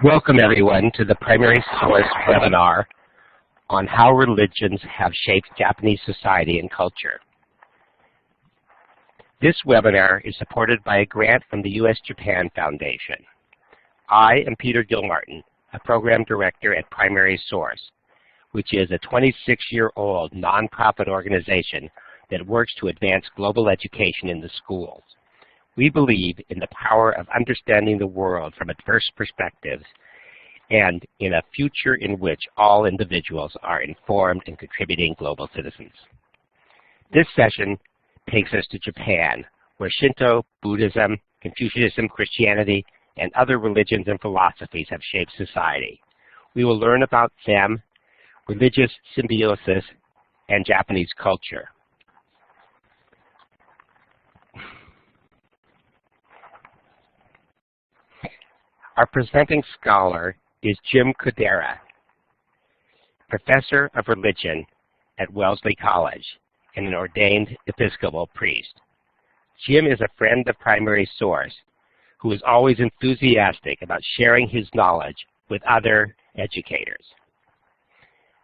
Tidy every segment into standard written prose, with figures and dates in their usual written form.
Welcome everyone to the Primary Source webinar on how religions have shaped Japanese society and culture. This webinar is supported by a grant from the U.S.-Japan Foundation. I am Peter Gilmartin, a program director at Primary Source, which is a 26-year-old nonprofit organization that works to advance global education in the schools. We believe in the power of understanding the world from a diverse perspectives and in a future in which all individuals are informed and contributing global citizens. This session takes us to Japan, where Shinto, Buddhism, Confucianism, Christianity, and other religions and philosophies have shaped society. We will learn about them, religious symbiosis, and Japanese culture. Our presenting scholar is Jim Kodera, professor of religion at Wellesley College and an ordained Episcopal priest. Jim is a friend of Primary Source who is always enthusiastic about sharing his knowledge with other educators.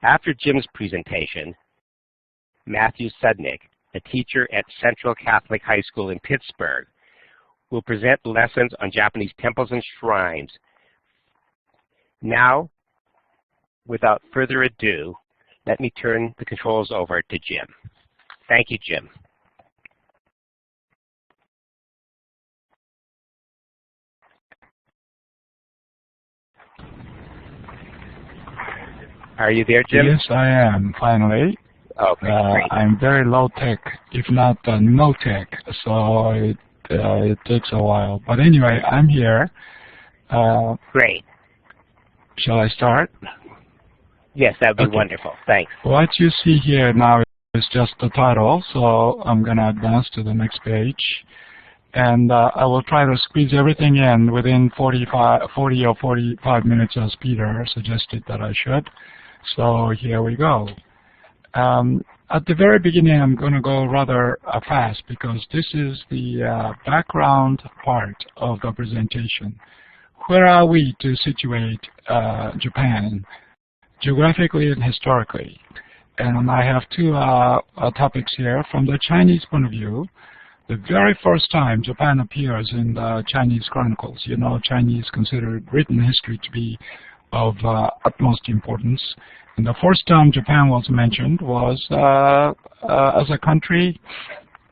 After Jim's presentation, Matthew Sudnik, a teacher at Central Catholic High School in Pittsburgh, will present lessons on Japanese temples and shrines. Now, without further ado, let me turn the controls over to Jim. Thank you, Jim. Are you there, Jim? Yes, I am, finally. Okay, great. I'm very low-tech, if not no-tech, so it takes a while. But anyway, I'm here. Great. Shall I start? Yes, that would be Okay. wonderful. Thanks. What you see here now is just the title, so I'm going to advance to the next page. And I will try to squeeze everything in within 40 or 45 minutes as Peter suggested that I should. So here we go. At the very beginning, I'm going to go rather fast because this is the background part of the presentation. Where are we to situate Japan, geographically and historically? And I have two topics here. From the Chinese point of view, the very first time Japan appears in the Chinese chronicles, you know, Chinese considered written history to be of utmost importance. And the first time Japan was mentioned was as a country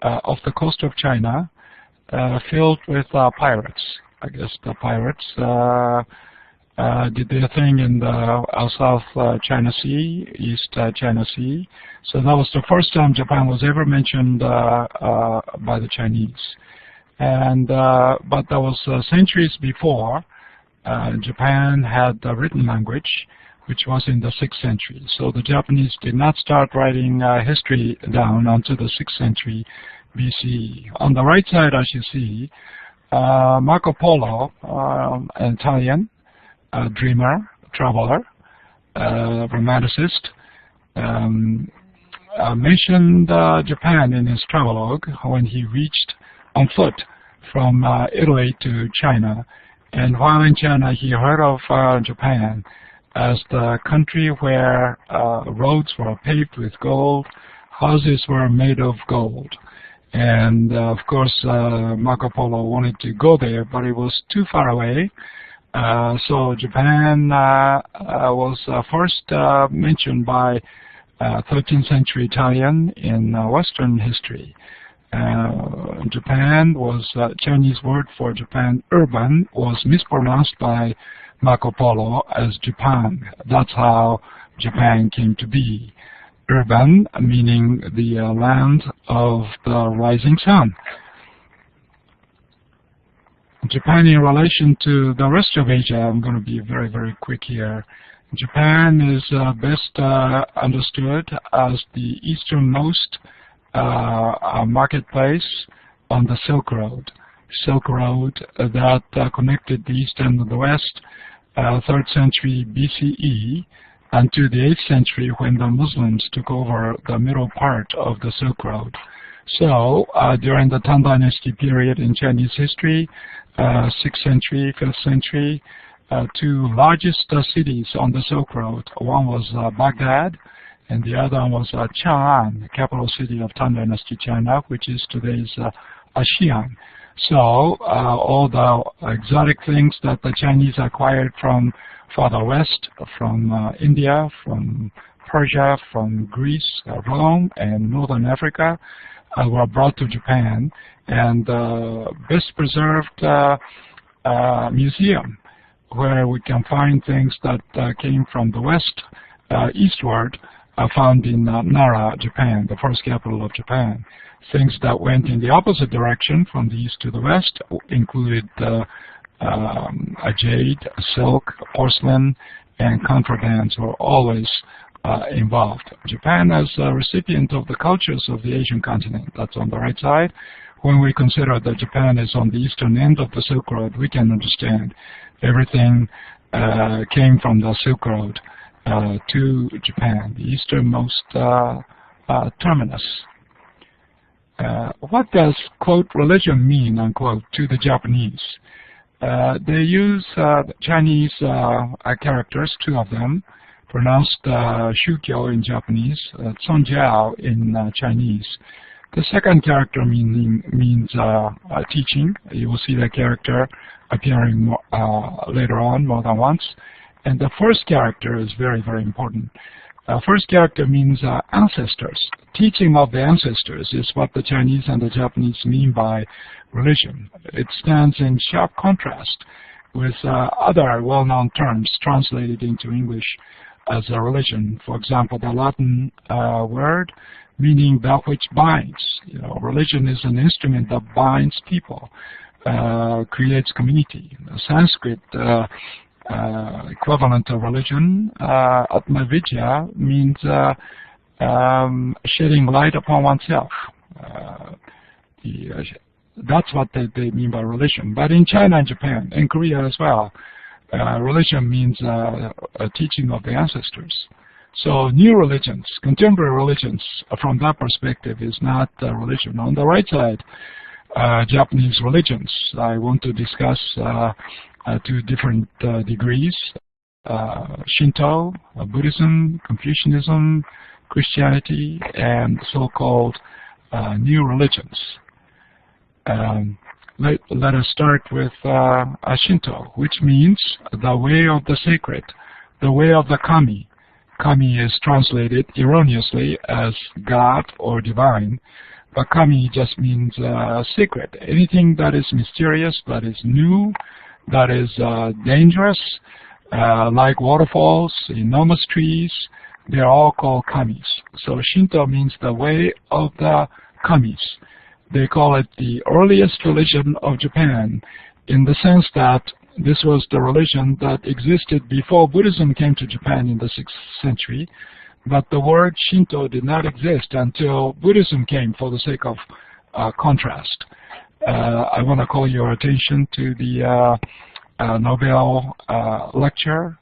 off the coast of China filled with pirates. I guess the pirates did their thing in the South China Sea, East China Sea. So that was the first time Japan was ever mentioned by the Chinese. And but that was centuries before. Japan had the written language, which was in the 6th century. So the Japanese did not start writing history down until the 6th century BCE. On the right side, as you see, Marco Polo, an Italian dreamer, traveler, romanticist, mentioned Japan in his travelogue when he reached on foot from Italy to China. And while in China, he heard of Japan as the country where roads were paved with gold, houses were made of gold. And of course, Marco Polo wanted to go there, but it was too far away. So Japan was first mentioned by 13th century Italian in Western history. Japan was Chinese word for Japan, urban, was mispronounced by Marco Polo as Japan. That's how Japan came to be. Urban, meaning the land of the rising sun. Japan in relation to the rest of Asia, I'm going to be very, very quick here. Japan is best understood as the easternmost marketplace on the Silk Road. Silk Road that connected the East and the West, 3rd century BCE, until the 8th century when the Muslims took over the middle part of the Silk Road. So during the Tang Dynasty period in Chinese history, 6th century, 5th century, two largest cities on the Silk Road. One was Baghdad, and the other one was Chang'an, the capital city of Tang Dynasty China, which is today's Xi'an. So all the exotic things that the Chinese acquired from farther west, from India, from Persia, from Greece, Rome, and Northern Africa, were brought to Japan, and best preserved museum where we can find things that came from the west eastward found in Nara, Japan, the first capital of Japan. Things that went in the opposite direction from the east to the west included jade, silk, porcelain, and contrabands were always involved. Japan as a recipient of the cultures of the Asian continent, that's on the right side. When we consider that Japan is on the eastern end of the Silk Road, we can understand everything came from the Silk Road to Japan, the easternmost terminus. What does, quote, religion mean, unquote, to the Japanese? They use Chinese characters, two of them, pronounced Shukyo in Japanese, Tsonjiao in Chinese. The second character means teaching. You will see that character appearing later on more than once. And the first character is very, very important. First character means ancestors. Teaching of the ancestors is what the Chinese and the Japanese mean by religion. It stands in sharp contrast with other well-known terms translated into English as a religion. For example, the Latin word meaning that which binds. You know, religion is an instrument that binds people, creates community. The Sanskrit equivalent of religion, Atmavidya, means shedding light upon oneself. That's what they mean by religion. But in China and Japan, and Korea as well, religion means a teaching of the ancestors. So new religions, contemporary religions, from that perspective, is not religion. On the right side, Japanese religions. I want to discuss two different degrees, Shinto, Buddhism, Confucianism, Christianity, and so-called new religions. Let us start with Shinto, which means the way of the sacred, the way of the kami. Kami is translated erroneously as God or divine, but kami just means sacred. Anything that is mysterious, that is new, that is dangerous, like waterfalls, enormous trees, they're all called kamis. So Shinto means the way of the kamis. They call it the earliest religion of Japan in the sense that this was the religion that existed before Buddhism came to Japan in the 6th century, but the word Shinto did not exist until Buddhism came for the sake of contrast. I want to call your attention to the Nobel lecture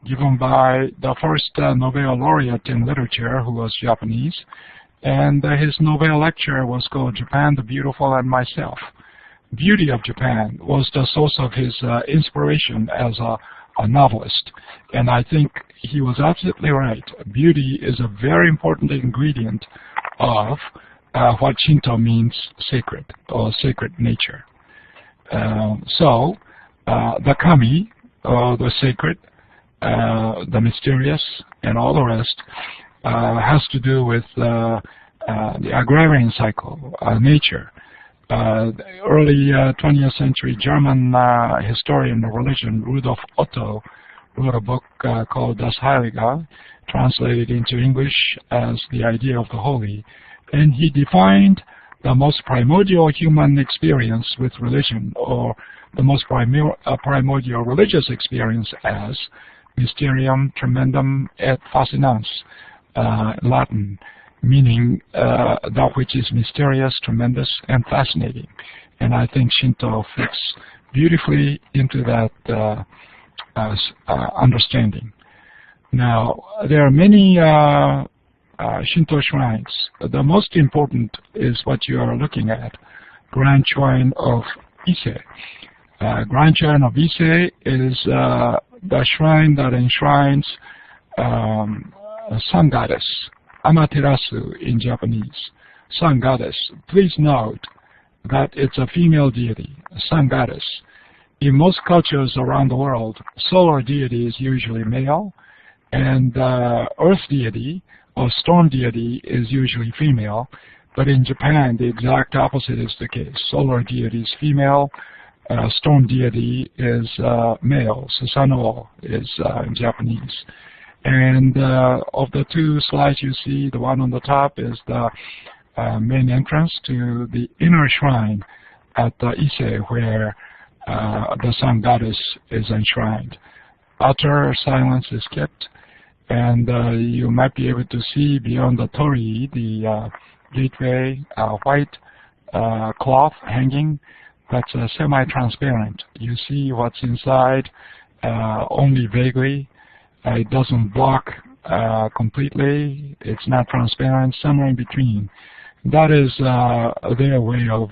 given by the first Nobel laureate in literature, who was Japanese, and his Nobel lecture was called Japan the Beautiful and Myself. Beauty of Japan was the source of his inspiration as a novelist, and I think he was absolutely right. Beauty is a very important ingredient of what Shinto means sacred, or sacred nature. So the kami, or the sacred, the mysterious, and all the rest has to do with the agrarian cycle, nature. The early 20th century German historian of religion, Rudolf Otto, wrote a book called Das Heilige, translated into English as The Idea of the Holy, and he defined the most primordial human experience with religion, or the most primordial religious experience, as mysterium tremendum et fascinans, Latin, meaning that which is mysterious, tremendous, and fascinating. And I think Shinto fits beautifully into that understanding. Now, there are many Shinto shrines. The most important is what you are looking at, Grand Shrine of Ise. Grand Shrine of Ise is the shrine that enshrines sun goddess, Amaterasu in Japanese, sun goddess. Please note that it's a female deity, a sun goddess. In most cultures around the world, solar deity is usually male, and earth deity or storm deity is usually female. But in Japan, the exact opposite is the case. Solar deity is female, storm deity is male. Susanoo is in Japanese. And of the two slides you see, the one on the top is the main entrance to the inner shrine at Ise, where the sun goddess is enshrined. Utter silence is kept, and you might be able to see beyond the torii, the gateway, white cloth hanging that's semi-transparent. You see what's inside only vaguely. It doesn't block completely. It's not transparent, somewhere in between. That is their way of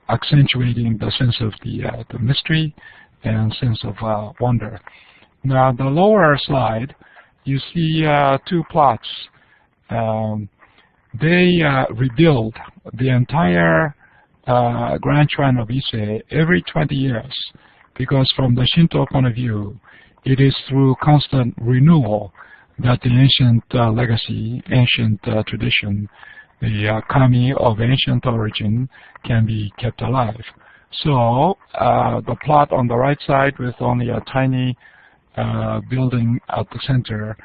accentuating the sense of the mystery and sense of wonder. Now, the lower slide, you see two plots. They rebuild the entire Grand Shrine of Ise every 20 years, because from the Shinto point of view, it is through constant renewal that the ancient legacy, ancient tradition, the kami of ancient origin can be kept alive. So the plot on the right side with only a tiny building at the center,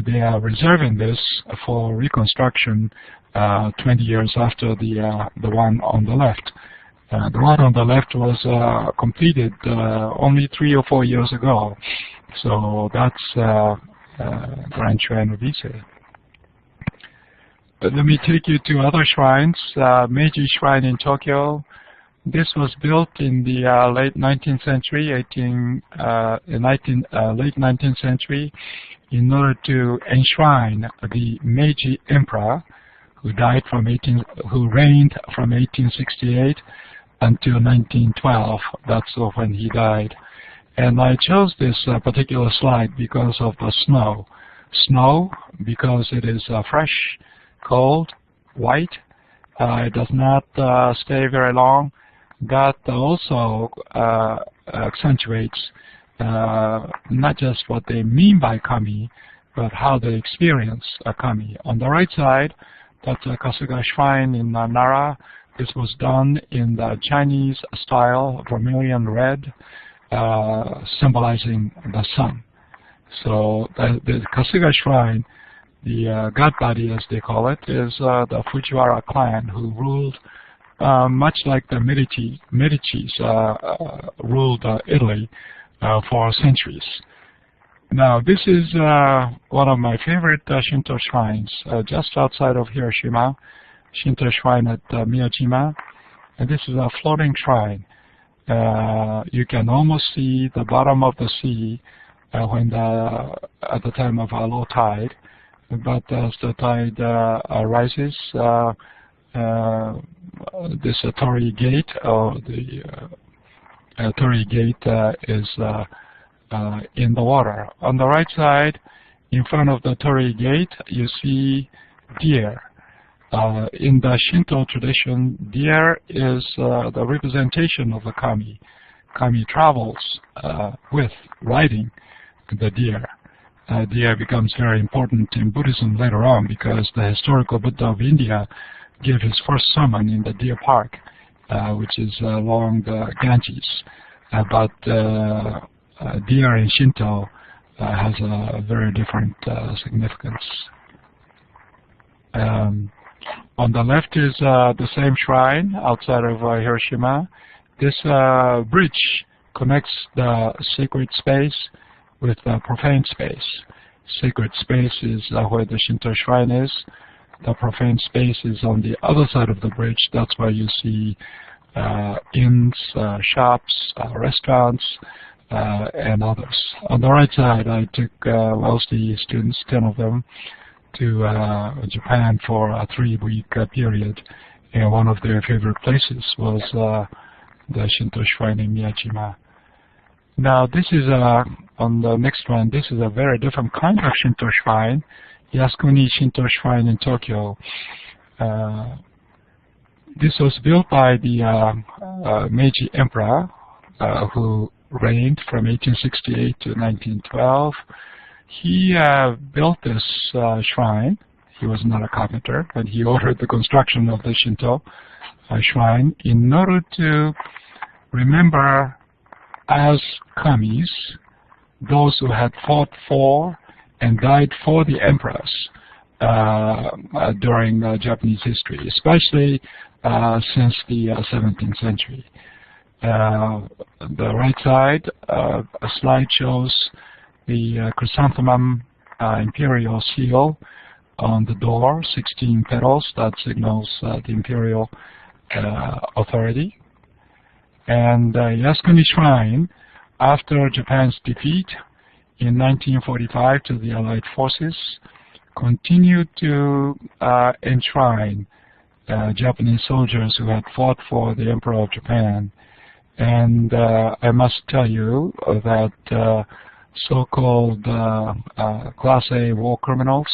they are reserving this for reconstruction 20 years after the one on the left. The one on the left was completed only 3 or 4 years ago. So that's Grand Shrine of Ise. Let me take you to other shrines. Meiji Shrine in Tokyo. This was built in the late 19th century, late 19th century, in order to enshrine the Meiji Emperor, who reigned from 1868 until 1912. That's when he died. And I chose this particular slide because of the snow. Snow, because it is fresh, cold, white. It does not stay very long. That also accentuates not just what they mean by kami, but how they experience a kami. On the right side, that's a Kasuga Shrine in Nara. This was done in the Chinese style, vermilion red, symbolizing the sun. So the Kasuga Shrine, the god body, as they call it, is the Fujiwara clan, who ruled much like the Medici's ruled Italy for centuries. Now, this is one of my favorite Shinto shrines, just outside of Hiroshima, Shinto shrine at Miyajima. And this is a floating shrine. You can almost see the bottom of the sea at the time of low tide. But as the tide rises, this torii gate, or the torii gate is in the water. On the right side, in front of the torii gate, you see deer. In the Shinto tradition, deer is the representation of the kami. Kami travels with riding the deer. Deer becomes very important in Buddhism later on, because the historical Buddha of India gave his first sermon in the deer park, which is along the Ganges. But deer in Shinto has a very different significance. On the left is the same shrine outside of Hiroshima. This bridge connects the sacred space with the profane space. Sacred space is where the Shinto shrine is. The profane space is on the other side of the bridge. That's where you see inns, shops, restaurants, and others. On the right side, I took Wellesley students, 10 of them, to Japan for a 3-week period. And one of their favorite places was the Shinto shrine in Miyajima. Now this is on the next one, this is a very different kind of Shinto shrine, Yasukuni Shinto shrine in Tokyo. This was built by the Meiji Emperor, who reigned from 1868 to 1912. He built this shrine. He was not a carpenter, but he ordered the construction of the Shinto shrine in order to remember as kamis those who had fought for and died for the emperors during Japanese history, especially since the 17th century. The right side, a slide shows the chrysanthemum imperial seal on the door, 16 petals, that signals the imperial authority. And Yasukuni Shrine, after Japan's defeat in 1945 to the Allied forces, continued to enshrine Japanese soldiers who had fought for the Emperor of Japan. And I must tell you that so-called Class A war criminals,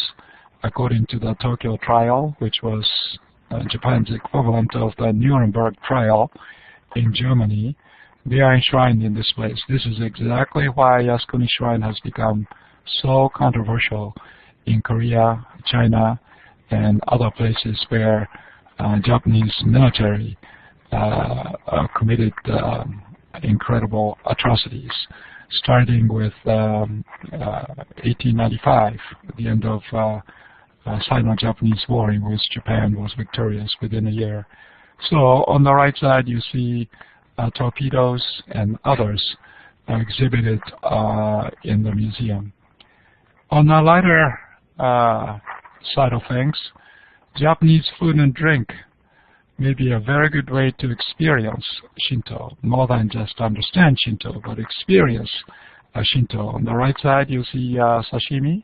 according to the Tokyo trial, which was Japan's equivalent of the Nuremberg trial in Germany, they are enshrined in this place. This is exactly why Yasukuni Shrine has become so controversial in Korea, China, and other places where Japanese military committed incredible atrocities, starting with 1895, the end of Sino-Japanese War, in which Japan was victorious within a year. So on the right side you see torpedoes and others exhibited in the museum. On the lighter side of things, Japanese food and drink may be a very good way to experience Shinto, more than just understand Shinto, but experience Shinto. On the right side you see sashimi.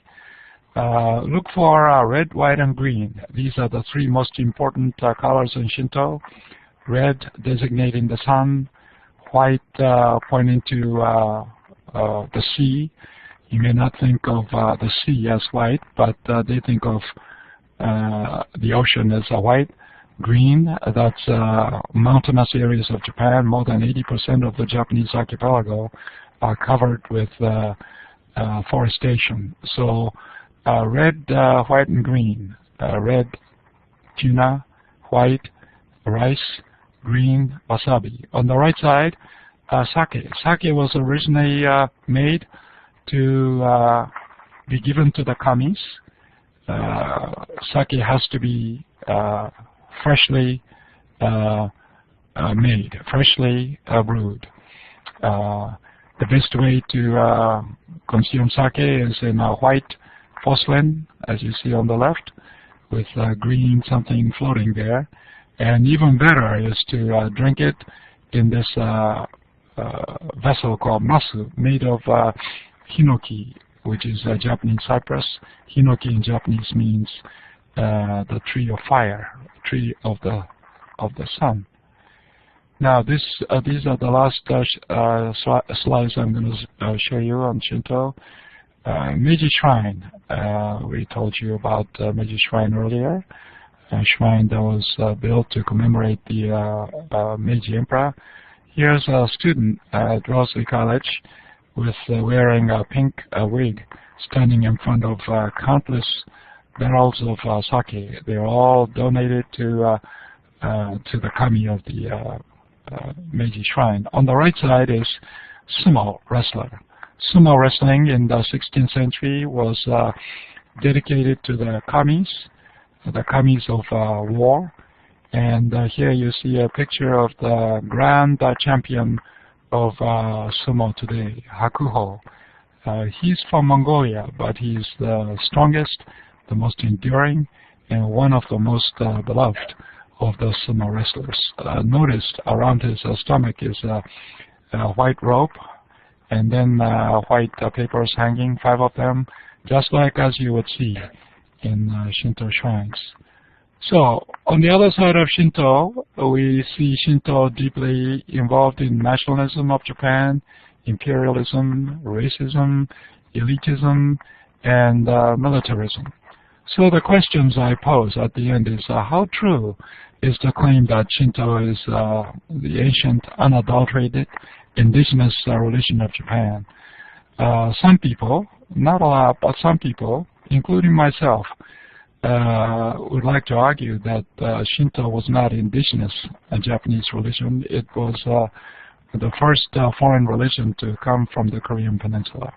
Look for red, white, and green. These are the three most important colors in Shinto. Red designating the sun, white pointing to the sea. You may not think of the sea as white, but they think of the ocean as white. Green, that's mountainous areas of Japan. More than 80% of the Japanese archipelago are covered with forestation. So red, white, and green. Red, tuna. White, rice. Green, wasabi. On the right side, sake. Sake was originally made to be given to the kamis. Sake has to be freshly made, freshly brewed. The best way to consume sake is in a white porcelain, as you see on the left, with green something floating there. And even better is to drink it in this vessel called masu, made of hinoki, which is a Japanese cypress. Hinoki in Japanese means the tree of fire, tree of the sun. Now these are the last slides I'm going to show you on Shinto. Meiji Shrine. We told you about Meiji Shrine earlier. A shrine that was built to commemorate the Meiji Emperor. Here's a student at Wellesley College with wearing a pink wig, standing in front of countless barrels of sake. They're all donated to the kami of the Meiji Shrine. On the right side is sumo wrestler. Sumo wrestling in the 16th century was dedicated to the kamis of war. And here you see a picture of the grand champion of sumo today, Hakuho. He's from Mongolia, but he's the strongest, the most enduring, and one of the most beloved of the sumo wrestlers. Notice around his stomach is a white rope, and then white papers hanging, 5 of them, just like as you would see in Shinto shrines. So, on the other side of Shinto, we see Shinto deeply involved in nationalism of Japan, imperialism, racism, elitism, and militarism. So the questions I pose at the end is, how true is the claim that Shinto is the ancient, unadulterated, indigenous religion of Japan? Some people, not a lot, but some people, including myself, would like to argue that Shinto was not indigenous Japanese religion. It was the first foreign religion to come from the Korean Peninsula.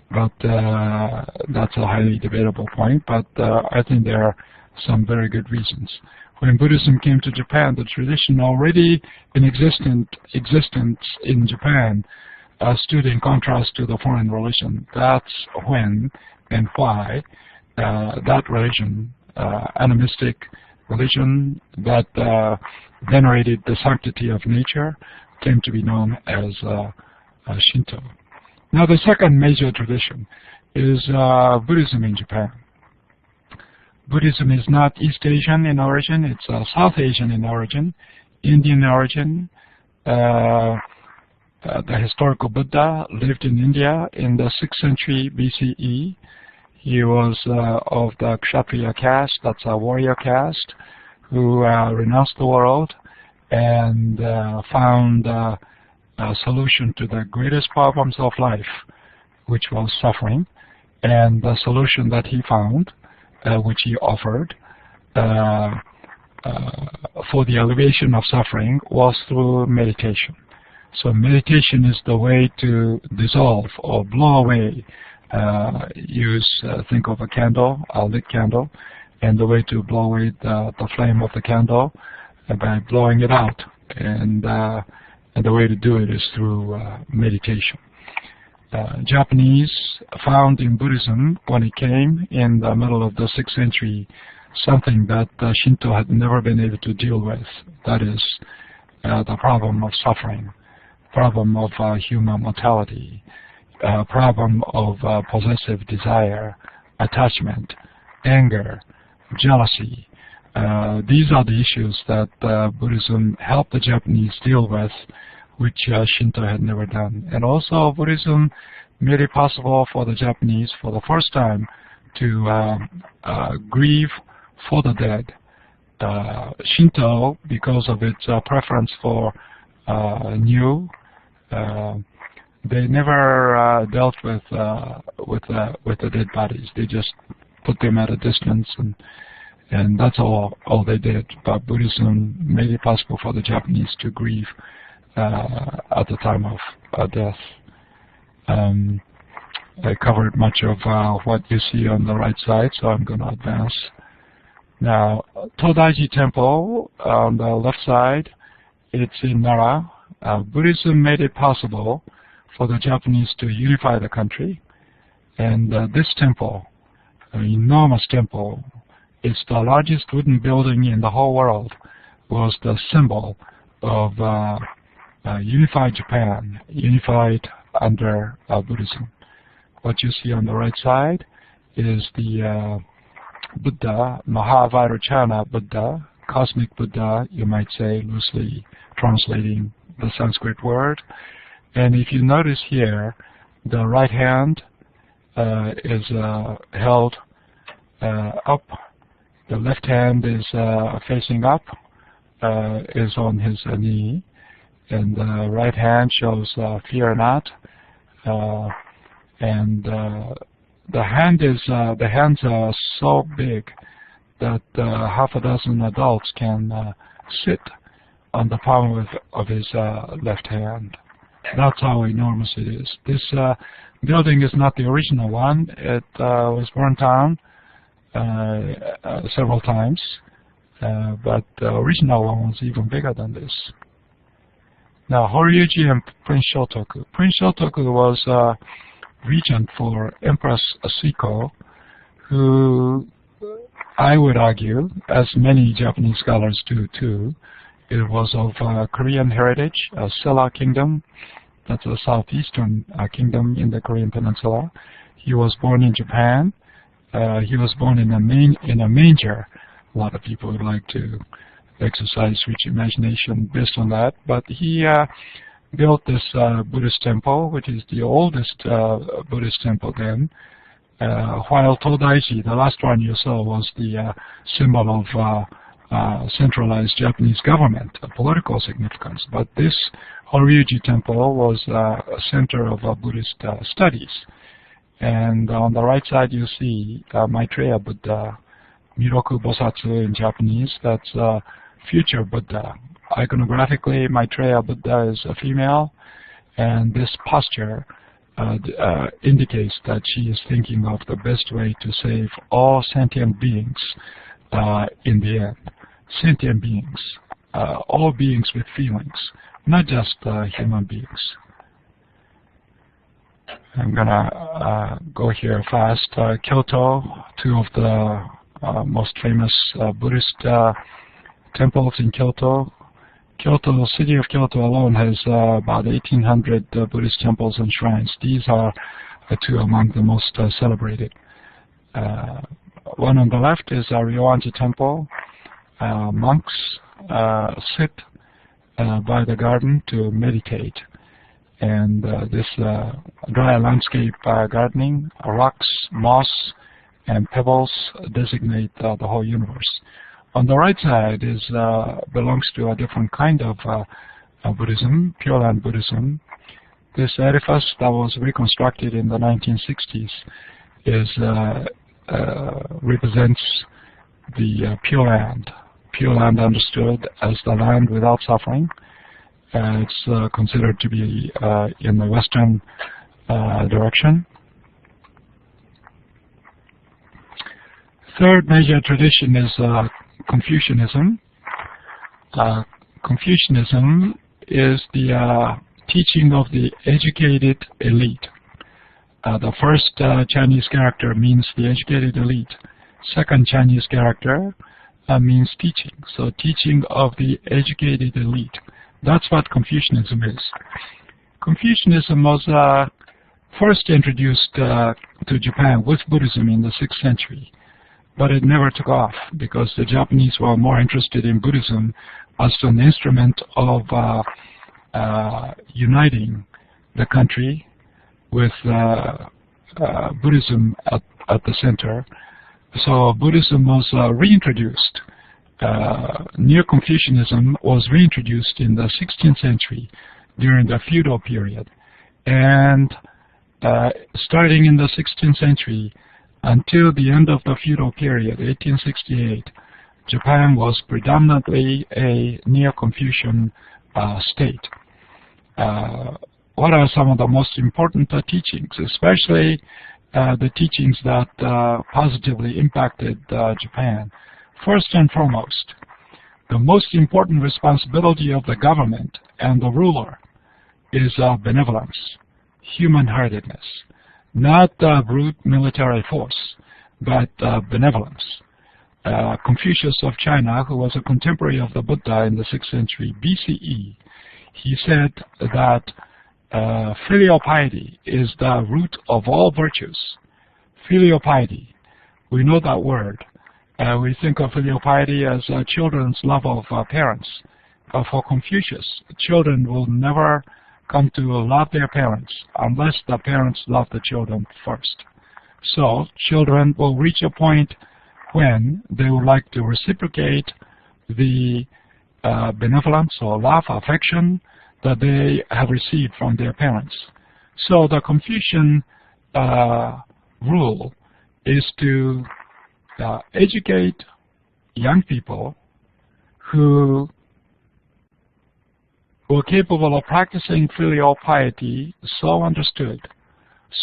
But that's a highly debatable point, but I think there are some very good reasons. When Buddhism came to Japan, the tradition already in existence in Japan stood in contrast to the foreign religion. That's when and why that religion, animistic religion that venerated the sanctity of nature, came to be known as Shinto. Now, the second major tradition is Buddhism in Japan. Buddhism is not East Asian in origin, it's South Asian in origin, Indian origin. The historical Buddha lived in India in the 6th century BCE. He was of the Kshatriya caste, that's a warrior caste, who renounced the world and found a solution to the greatest problems of life, which was suffering. And the solution that he found, which he offered for the alleviation of suffering, was through meditation. So meditation is the way to dissolve or blow away. Think of a candle, a lit candle, and the way to blow away the flame of the candle by blowing it out. And the way to do it is through meditation. Japanese found in Buddhism, when it came in the middle of the 6th century, something that Shinto had never been able to deal with. That is the problem of suffering, problem of human mortality, problem of possessive desire, attachment, anger, jealousy. These are the issues that Buddhism helped the Japanese deal with, which Shinto had never done. And also Buddhism made it possible for the Japanese for the first time to grieve for the dead. Shinto, because of its preference for new, they never dealt with the dead bodies. They just put them at a distance, and that's all they did. But Buddhism made it possible for the Japanese to grieve at the time of death. I covered much of what you see on the right side, so I'm going to advance. Now, Todaiji Temple on the left side, it's in Nara. Buddhism made it possible for the Japanese to unify the country, and this temple, an enormous temple, it's the largest wooden building in the whole world, was the symbol of unified Japan, unified under Buddhism. What you see on the right side is the Buddha, Mahavairochana Buddha, cosmic Buddha, you might say, loosely translating the Sanskrit word. And if you notice here, the right hand is held up, the left hand is facing up, is on his knee, and the right hand shows fear not, and the hands are so big that half a dozen adults can sit on the palm of his left hand. That's how enormous it is. This building is not the original one. It was burnt down several times, but the original one was even bigger than this. Now, Horyuji and Prince Shotoku. Prince Shotoku was regent for Empress Asiko, who I would argue, as many Japanese scholars do too, it was of Korean heritage, Silla Kingdom. That's a southeastern kingdom in the Korean Peninsula. He was born in Japan. He was born in a manger A lot of people would like to exercise rich imagination based on that. But he built this Buddhist temple, which is the oldest Buddhist temple then, while Todaiji, the last one you saw, was the symbol of centralized Japanese government, political significance. But this Horyuji temple was a center of Buddhist studies. And on the right side you see Maitreya Buddha, Miroku Bosatsu in Japanese. That's future Buddha. Iconographically, Maitreya Buddha is a female, and this posture indicates that she is thinking of the best way to save all sentient beings in the end. Sentient beings, all beings with feelings, not just human beings. I'm gonna go here fast. Kyoto, two of the most famous Buddhist temples in Kyoto. Kyoto, the city of Kyoto alone has about 1,800 Buddhist temples and shrines. These are two among the most celebrated. One on the left is Ryoanji Temple. Monks sit by the garden to meditate. And this dry landscape gardening, rocks, moss, and pebbles designate the whole universe. On the right side is belongs to a different kind of Buddhism, Pure Land Buddhism. This edifice that was reconstructed in the 1960s is represents the Pure Land. Pure Land understood as the land without suffering. It's considered to be in the western direction. Third major tradition is Confucianism. Confucianism is the teaching of the educated elite. The first Chinese character means the educated elite. Second Chinese character means teaching. So teaching of the educated elite. That's what Confucianism is. Confucianism was first introduced to Japan with Buddhism in the 6th century. But it never took off because the Japanese were more interested in Buddhism as an instrument of uniting the country with Buddhism at the center. So Buddhism was reintroduced. Neo-Confucianism was reintroduced in the 16th century during the feudal period. And starting in the 16th century, until the end of the feudal period, 1868, Japan was predominantly a Neo-Confucian state. What are some of the most important teachings, especially the teachings that positively impacted Japan? First and foremost, the most important responsibility of the government and the ruler is benevolence, human-heartedness. Not brute military force, but benevolence. Confucius of China, who was a contemporary of the Buddha in the 6th century BCE, he said that filial piety is the root of all virtues. Filial piety, we know that word. We think of filial piety as children's love of parents. For Confucius, children will never come to love their parents unless the parents love the children first. So children will reach a point when they would like to reciprocate the benevolence or love, affection that they have received from their parents. So the Confucian rule is to educate young people who were capable of practicing filial piety so understood,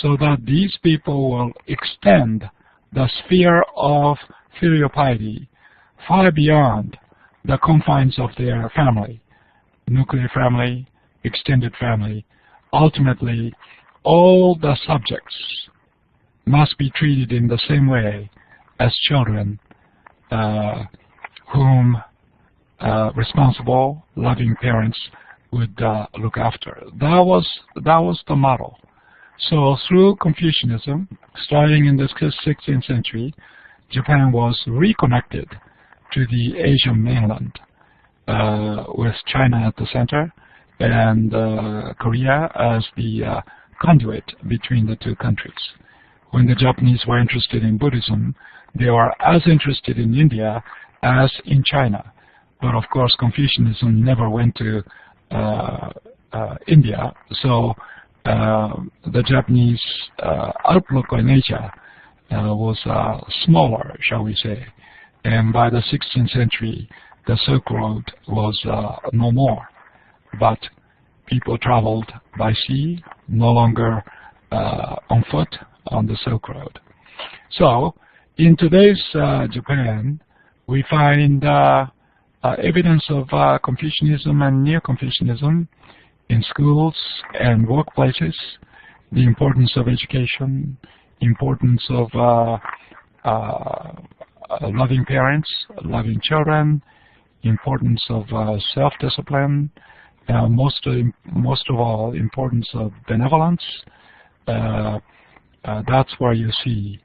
so that these people will extend the sphere of filial piety far beyond the confines of their family, nuclear family, extended family. Ultimately, all the subjects must be treated in the same way as children whom responsible, loving parents would look after. That was the model. So through Confucianism, starting in the 16th century, Japan was reconnected to the Asian mainland, with China at the center and Korea as the conduit between the two countries. When the Japanese were interested in Buddhism, they were as interested in India as in China. But of course, Confucianism never went to India, so the Japanese outlook on Asia was smaller, shall we say. And by the 16th century, the Silk Road was no more. But people traveled by sea, no longer on foot on the Silk Road. So, in today's Japan, we find evidence of Confucianism and Neo-Confucianism in schools and workplaces, the importance of education, importance of loving parents, loving children, importance of self-discipline, most of all, importance of benevolence. That's where you see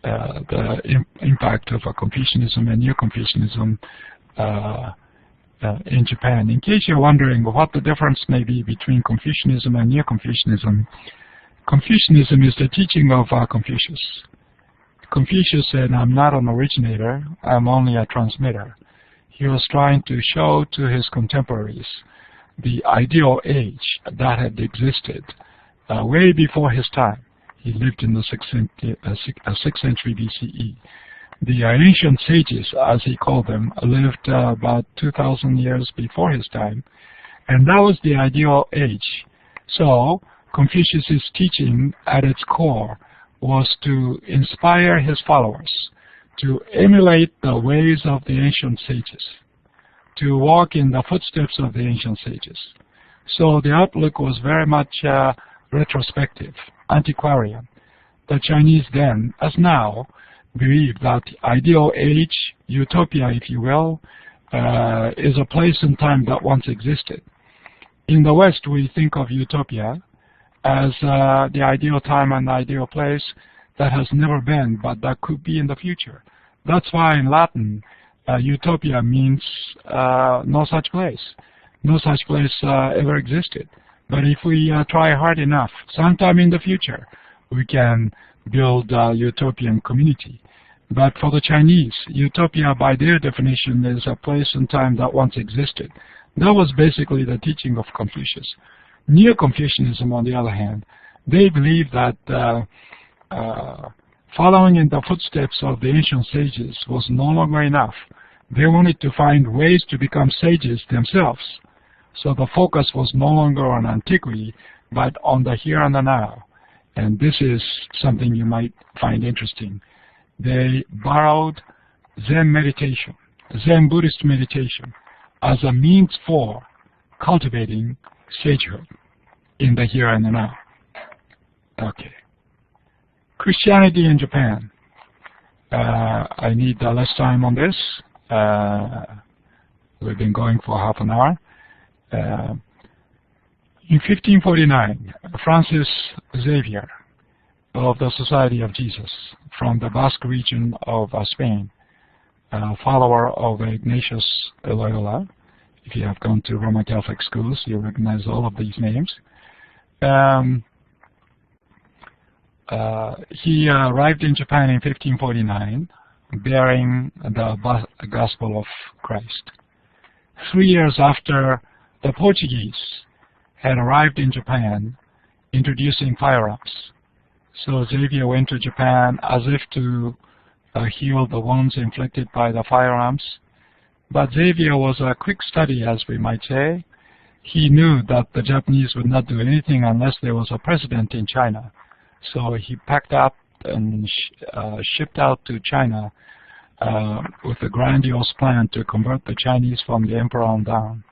the impact of Confucianism and Neo-Confucianism in Japan. In case you're wondering what the difference may be between Confucianism and Neo-Confucianism, Confucianism is the teaching of Confucius. Confucius said, "I'm not an originator, I'm only a transmitter." He was trying to show to his contemporaries the ideal age that had existed way before his time. He lived in the 6th century BCE. The ancient sages, as he called them, lived about 2,000 years before his time, and that was the ideal age. So Confucius's teaching at its core was to inspire his followers to emulate the ways of the ancient sages, to walk in the footsteps of the ancient sages. So the outlook was very much retrospective, antiquarian. The Chinese then, as now, believed that the ideal age, utopia if you will, is a place and time that once existed. In the West, we think of utopia as the ideal time and the ideal place that has never been, but that could be in the future. That's why in Latin, utopia means no such place. No such place ever existed. But if we try hard enough, sometime in the future, we can build a utopian community. But for the Chinese, utopia by their definition is a place and time that once existed. That was basically the teaching of Confucius. Neo-Confucianism, on the other hand, they believe that following in the footsteps of the ancient sages was no longer enough. They wanted to find ways to become sages themselves. So the focus was no longer on antiquity, but on the here and the now. And this is something you might find interesting. They borrowed Zen meditation, Zen Buddhist meditation, as a means for cultivating sagehood in the here and the now. Okay. Christianity in Japan. I need less time on this. We've been going for half an hour. In 1549, Francis Xavier of the Society of Jesus from the Basque region of Spain, follower of Ignatius Loyola. If you have gone to Roman Catholic schools, you recognize all of these names. He arrived in Japan in 1549, bearing the Gospel of Christ. 3 years after the Portuguese had arrived in Japan, introducing firearms. So Xavier went to Japan as if to heal the wounds inflicted by the firearms. But Xavier was a quick study, as we might say. He knew that the Japanese would not do anything unless there was a president in China. So he packed up and shipped out to China with a grandiose plan to convert the Chinese from the emperor on down.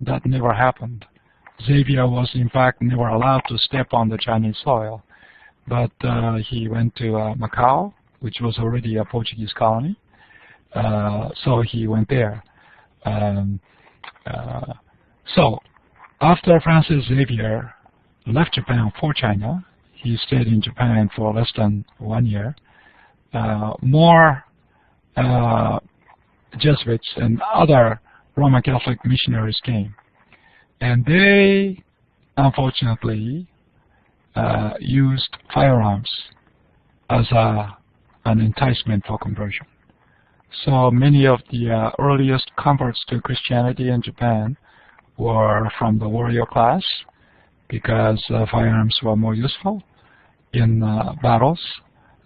That never happened. Xavier was, in fact, never allowed to step on the Chinese soil. But he went to Macau, which was already a Portuguese colony. So he went there. So after Francis Xavier left Japan for China, he stayed in Japan for less than 1 year. More Jesuits and other Roman Catholic missionaries came. And they, unfortunately, used firearms as an enticement for conversion. So many of the earliest converts to Christianity in Japan were from the warrior class, because firearms were more useful in battles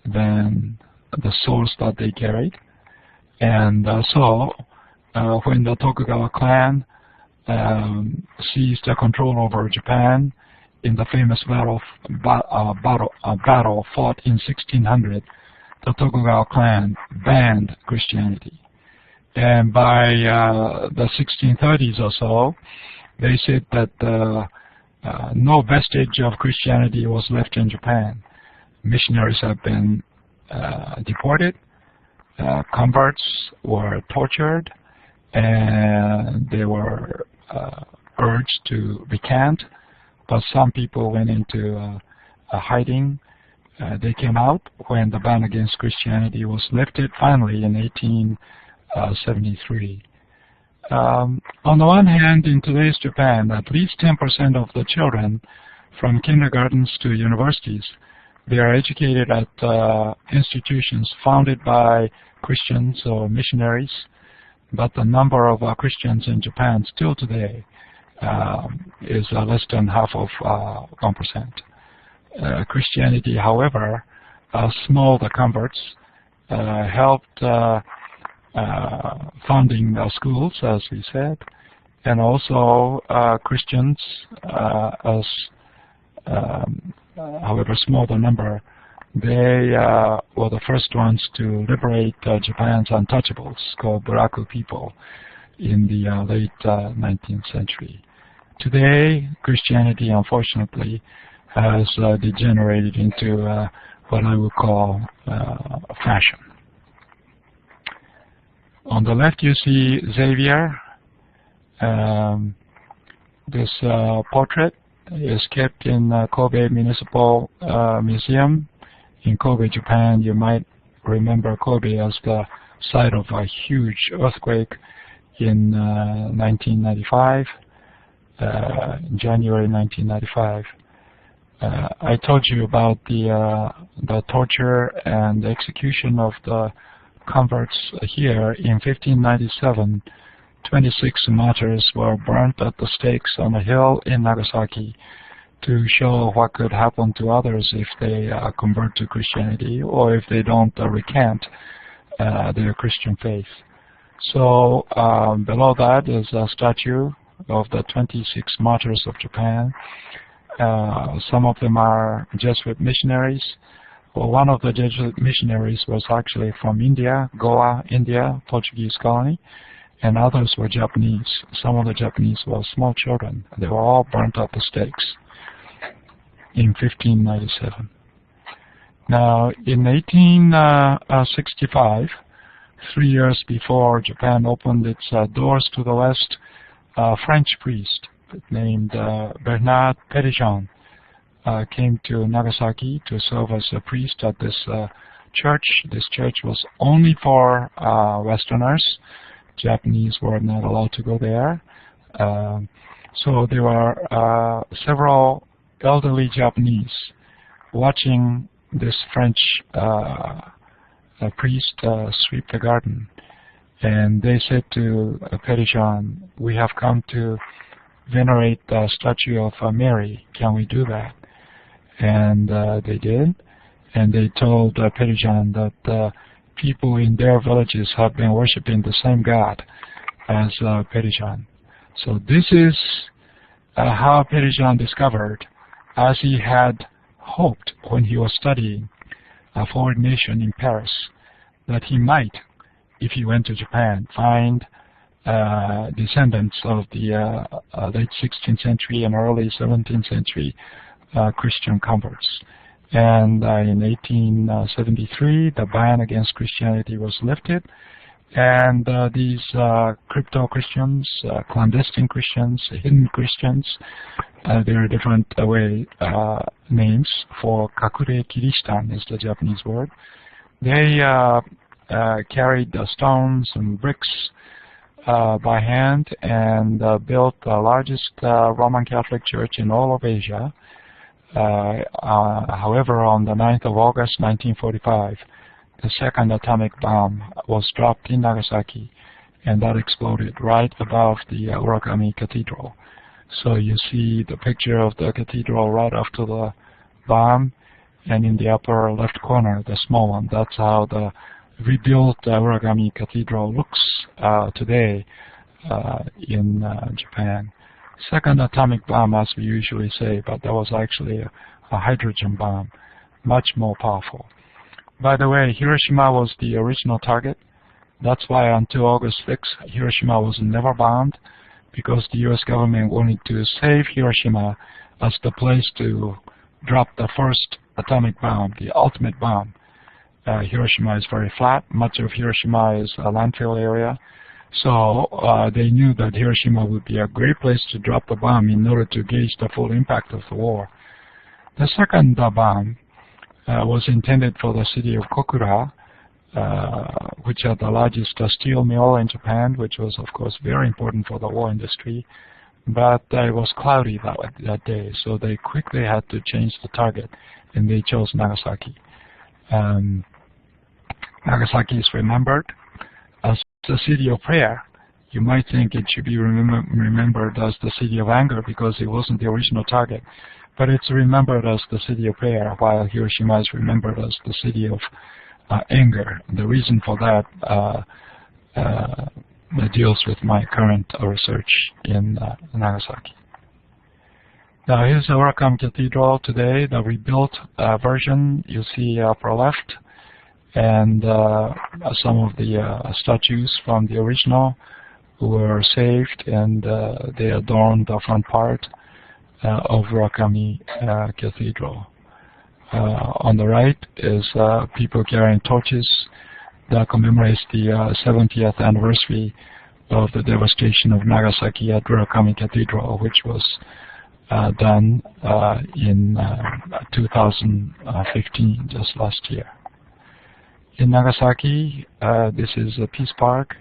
than the swords that they carried. And so when the Tokugawa clan seized the control over Japan in the famous battle fought in 1600, the Tokugawa clan banned Christianity. And by the 1630s or so, they said that no vestige of Christianity was left in Japan. Missionaries have been deported, converts were tortured, and they were urged to recant, but some people went into hiding. They came out when the ban against Christianity was lifted finally in 1873. On the one hand, in today's Japan, at least 10% of the children from kindergartens to universities, they are educated at institutions founded by Christians or missionaries, but the number of Christians in Japan still today is less than half of 1%. Christianity, however, small the converts, helped founding schools, as we said, and also Christians, however small the number, they were the first ones to liberate Japan's untouchables, called Buraku people, in the late 19th century. Today, Christianity, unfortunately, has degenerated into what I would call fashion. On the left, you see Xavier. This portrait is kept in Kobe Municipal Museum in Kobe, Japan. You might remember Kobe as the site of a huge earthquake in 1995, January 1995. I told you about the torture and the execution of the converts here. In 1597, 26 martyrs were burnt at the stakes on a hill in Nagasaki to show what could happen to others if they convert to Christianity or if they don't recant their Christian faith. So below that is a statue of the 26 martyrs of Japan. Some of them are Jesuit missionaries. Well, one of the Jesuit missionaries was actually from India, Goa, India, Portuguese colony, and others were Japanese. Some of the Japanese were small children. They were all burnt at the stakes in 1597. Now, in 1865, 3 years before Japan opened its doors to the West, a French priest named Bernard Pétion came to Nagasaki to serve as a priest at this church. This church was only for Westerners. Japanese were not allowed to go there. So there were several elderly Japanese watching this French priest sweep the garden. And they said to Pétion, "We have come to venerate the statue of Mary. Can we do that?" And they did. And they told Pétion that people in their villages have been worshiping the same God as Pétion. So this is how Pétion discovered, as he had hoped when he was studying a foreign nation in Paris, that he might, if he went to Japan, find descendants of the late 16th century and early 17th century Christian converts. And in 1873, the ban against Christianity was lifted, and these crypto-Christians, clandestine Christians, hidden Christians, there are different names for kakure kiristan is the Japanese word. They carried the stones and bricks by hand and built the largest Roman Catholic church in all of Asia. However, on the 9th of August 1945, the second atomic bomb was dropped in Nagasaki, and that exploded right above the Urakami Cathedral. So you see the picture of the cathedral right after the bomb, and in the upper left corner, the small one. That's how the rebuilt Urakami Cathedral looks today in Japan. Second atomic bomb, as we usually say, but that was actually a hydrogen bomb, much more powerful. By the way, Hiroshima was the original target. That's why until August 6, Hiroshima was never bombed, because the US government wanted to save Hiroshima as the place to drop the first atomic bomb, the ultimate bomb. Hiroshima is very flat. Much of Hiroshima is a landfill area. So they knew that Hiroshima would be a great place to drop the bomb in order to gauge the full impact of the war. The second bomb was intended for the city of Kodera, which had the largest steel mill in Japan, which was, of course, very important for the war industry. But it was cloudy that day, so they quickly had to change the target, and they chose Nagasaki. Nagasaki is remembered as the city of prayer. You might think it should be remembered as the city of anger because it wasn't the original target, but it's remembered as the city of prayer, while Hiroshima is remembered as the city of anger. The reason for that deals with my current research in Nagasaki. Now here's the Urakami Cathedral today, the rebuilt version you see upper left, and some of the statues from the original were saved, and they adorn the front part of Urakami Cathedral. On the right is people carrying torches that commemorates the 70th anniversary of the devastation of Nagasaki at Urakami Cathedral, which was done in 2015, just last year. In Nagasaki, this is a peace park.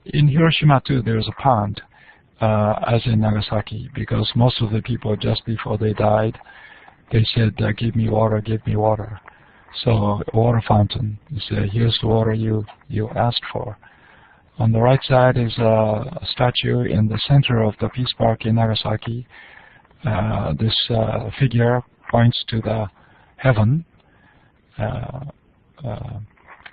In Hiroshima too, there's a pond, as in Nagasaki, because most of the people, just before they died, they said, give me water, give me water. So a water fountain. You say, here's the water you asked for. On the right side is a statue in the center of the peace park in Nagasaki. This figure points to the heaven.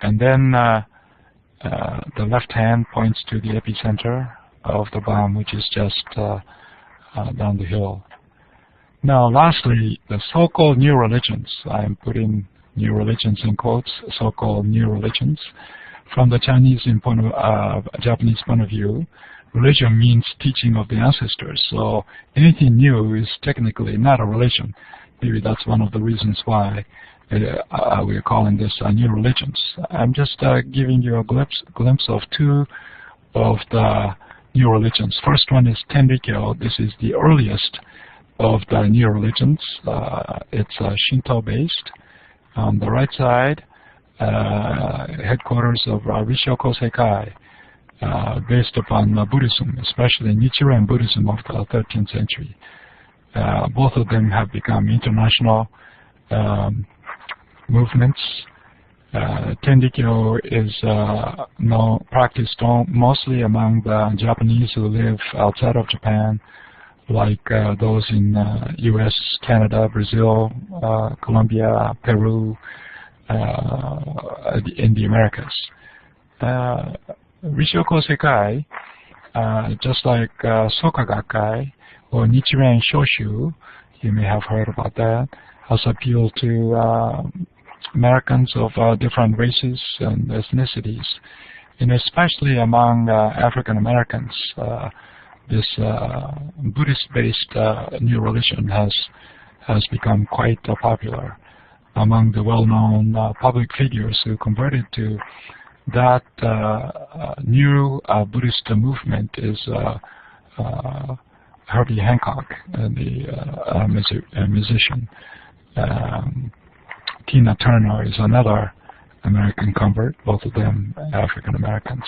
And then the left hand points to the epicenter of the bomb, which is just down the hill. Now, lastly, the so-called new religions. I'm putting new religions in quotes, so-called new religions. From the Japanese point of view, religion means teaching of the ancestors. So anything new is technically not a religion. Maybe that's one of the reasons why we are calling this new religions. I'm just giving you a glimpse of two of the new religions. First one is Tenrikyo. This is the earliest of the new religions. It's Shinto based. On the right side, headquarters of Rishoko Sekai, based upon Buddhism, especially Nichiren Buddhism of the 13th century. Both of them have become international movements. Tenrikyo is practiced mostly among the Japanese who live outside of Japan, like those in US, Canada, Brazil, Colombia, Peru, in the Americas. Rishoko Sekai, just like Soka Gakkai or Nichiren Shoshu, you may have heard about that, has appealed to Americans of different races and ethnicities, and especially among African Americans. This Buddhist-based new religion has become quite popular among the well-known public figures who converted to that new Buddhist movement is Herbie Hancock, the musician. Tina Turner is another American convert, both of them African Americans.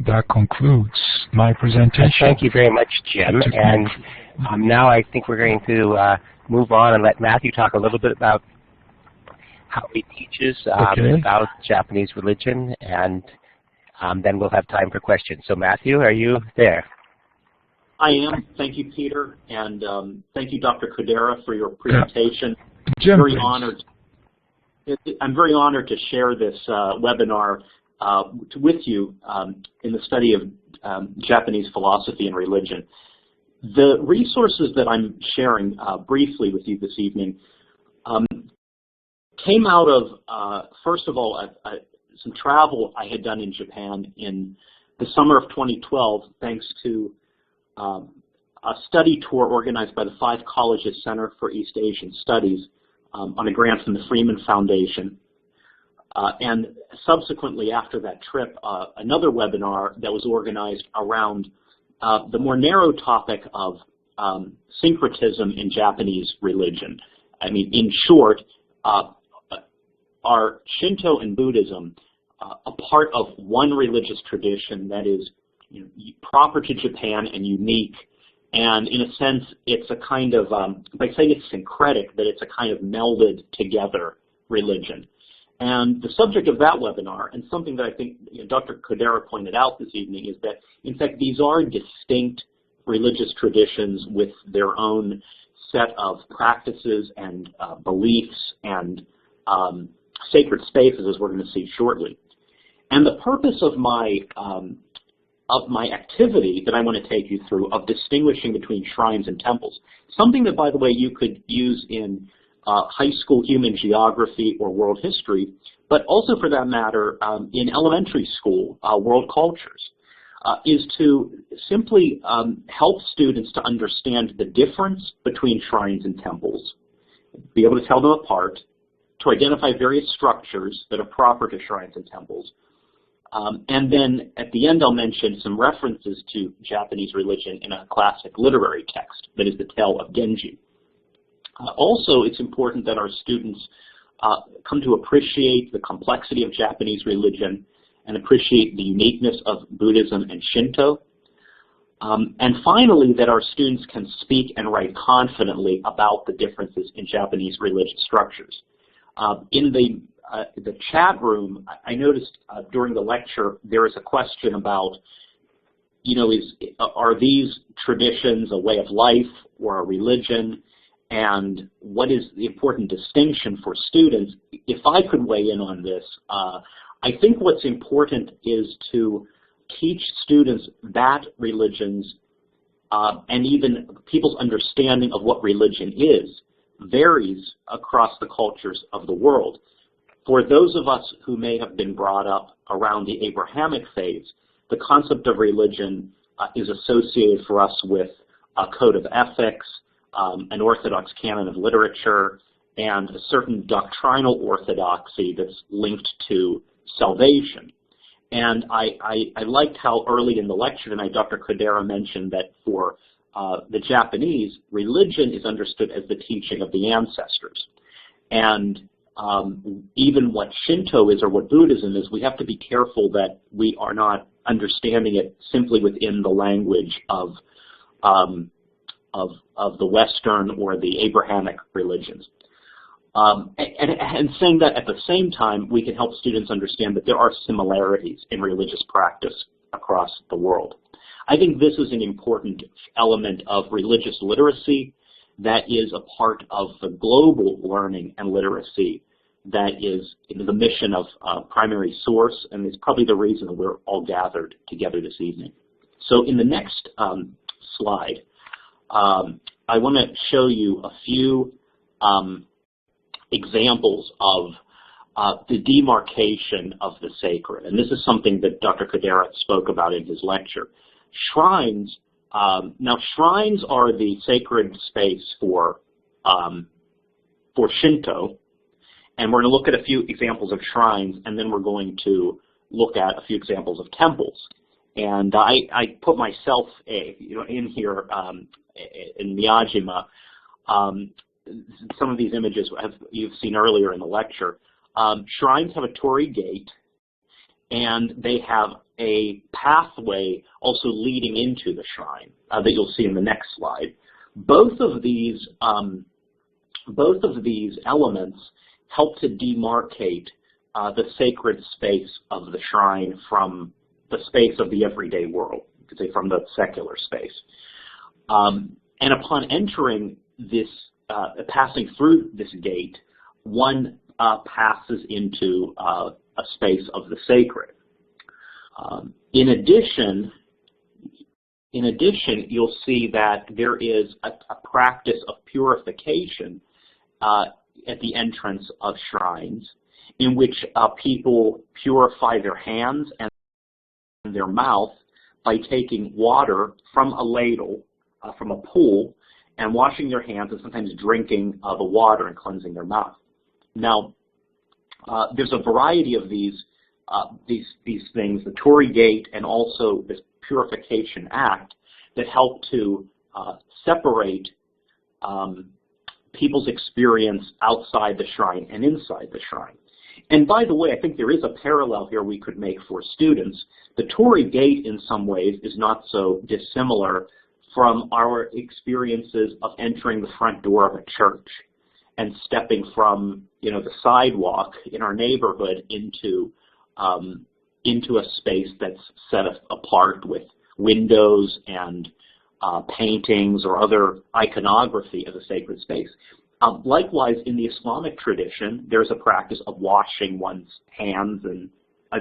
That concludes my presentation. Thank you very much, Jim. And now I think we're going to move on and let Matthew talk a little bit about how he teaches about Japanese religion, and then we'll have time for questions. So Matthew, are you there? I am. Thank you, Peter, and thank you, Dr. Kodera, for your presentation. Jim, very honored. I'm very honored to share this webinar with you in the study of Japanese philosophy and religion. The resources that I'm sharing briefly with you this evening came out of, first of all, some travel I had done in Japan in the summer of 2012, thanks to a study tour organized by the 5 Colleges Center for East Asian Studies on a grant from the Freeman Foundation. And subsequently, after that trip, another webinar that was organized around the more narrow topic of syncretism in Japanese religion. I mean, in short, are Shinto and Buddhism a part of one religious tradition that is proper to Japan and unique, and in a sense, it's a kind of, by saying it's syncretic, that it's a kind of melded together religion. And the subject of that webinar, and something that I think Dr. Kodera pointed out this evening, is that, in fact, these are distinct religious traditions with their own set of practices and beliefs and sacred spaces, as we're going to see shortly. And the purpose of my activity that I want to take you through of distinguishing between shrines and temples, something that, by the way, you could use in high school human geography or world history, but also, for that matter, in elementary school world cultures, is to simply help students to understand the difference between shrines and temples, be able to tell them apart, to identify various structures that are proper to shrines and temples. And then at the end, I'll mention some references to Japanese religion in a classic literary text, that is the Tale of Genji. Also, it's important that our students come to appreciate the complexity of Japanese religion and appreciate the uniqueness of Buddhism and Shinto. And finally, that our students can speak and write confidently about the differences in Japanese religious structures. In the chat room, I noticed during the lecture there is a question about, are these traditions a way of life or a religion, and what is the important distinction for students? If I could weigh in on this, I think what's important is to teach students that religions and even people's understanding of what religion is varies across the cultures of the world. For those of us who may have been brought up around the Abrahamic phase, the concept of religion is associated for us with a code of ethics, an orthodox canon of literature, and a certain doctrinal orthodoxy that's linked to salvation. And I liked how early in the lecture tonight Dr. Kodera mentioned that for the Japanese, religion is understood as the teaching of the ancestors. And even what Shinto is or what Buddhism is, we have to be careful that we are not understanding it simply within the language of the Western or the Abrahamic religions. And saying that at the same time, we can help students understand that there are similarities in religious practice across the world. I think this is an important element of religious literacy that is a part of the global learning and literacy that is the mission of Primary Source, and is probably the reason we're all gathered together this evening. So in the next slide, I want to show you a few examples of the demarcation of the sacred. And this is something that Dr. Kodera spoke about in his lecture. Shrines, now shrines are the sacred space for Shinto, and we're going to look at a few examples of shrines, and then we're going to look at a few examples of temples. And I put myself in here in Miyajima. some of these images you've seen earlier in the lecture. Shrines have a torii gate, and they have a pathway also leading into the shrine that you'll see in the next slide. Both of these elements help to demarcate the sacred space of the shrine from the space of the everyday world, you could say from the secular space. And upon entering this, passing through this gate, one passes into a space of the sacred. In addition, you'll see that there is a practice of purification at the entrance of shrines, in which people purify their hands and their mouth by taking water from a ladle, from a pool, and washing their hands and sometimes drinking the water and cleansing their mouth. Now, there's a variety of these things, the torii gate and also this purification act, that help to separate people's experience outside the shrine and inside the shrine. And by the way, I think there is a parallel here we could make for students. The torii gate in some ways is not so dissimilar from our experiences of entering the front door of a church and stepping from, the sidewalk in our neighborhood into a space that's set apart with windows and paintings or other iconography of a sacred space. Likewise, in the Islamic tradition, there's a practice of washing one's hands and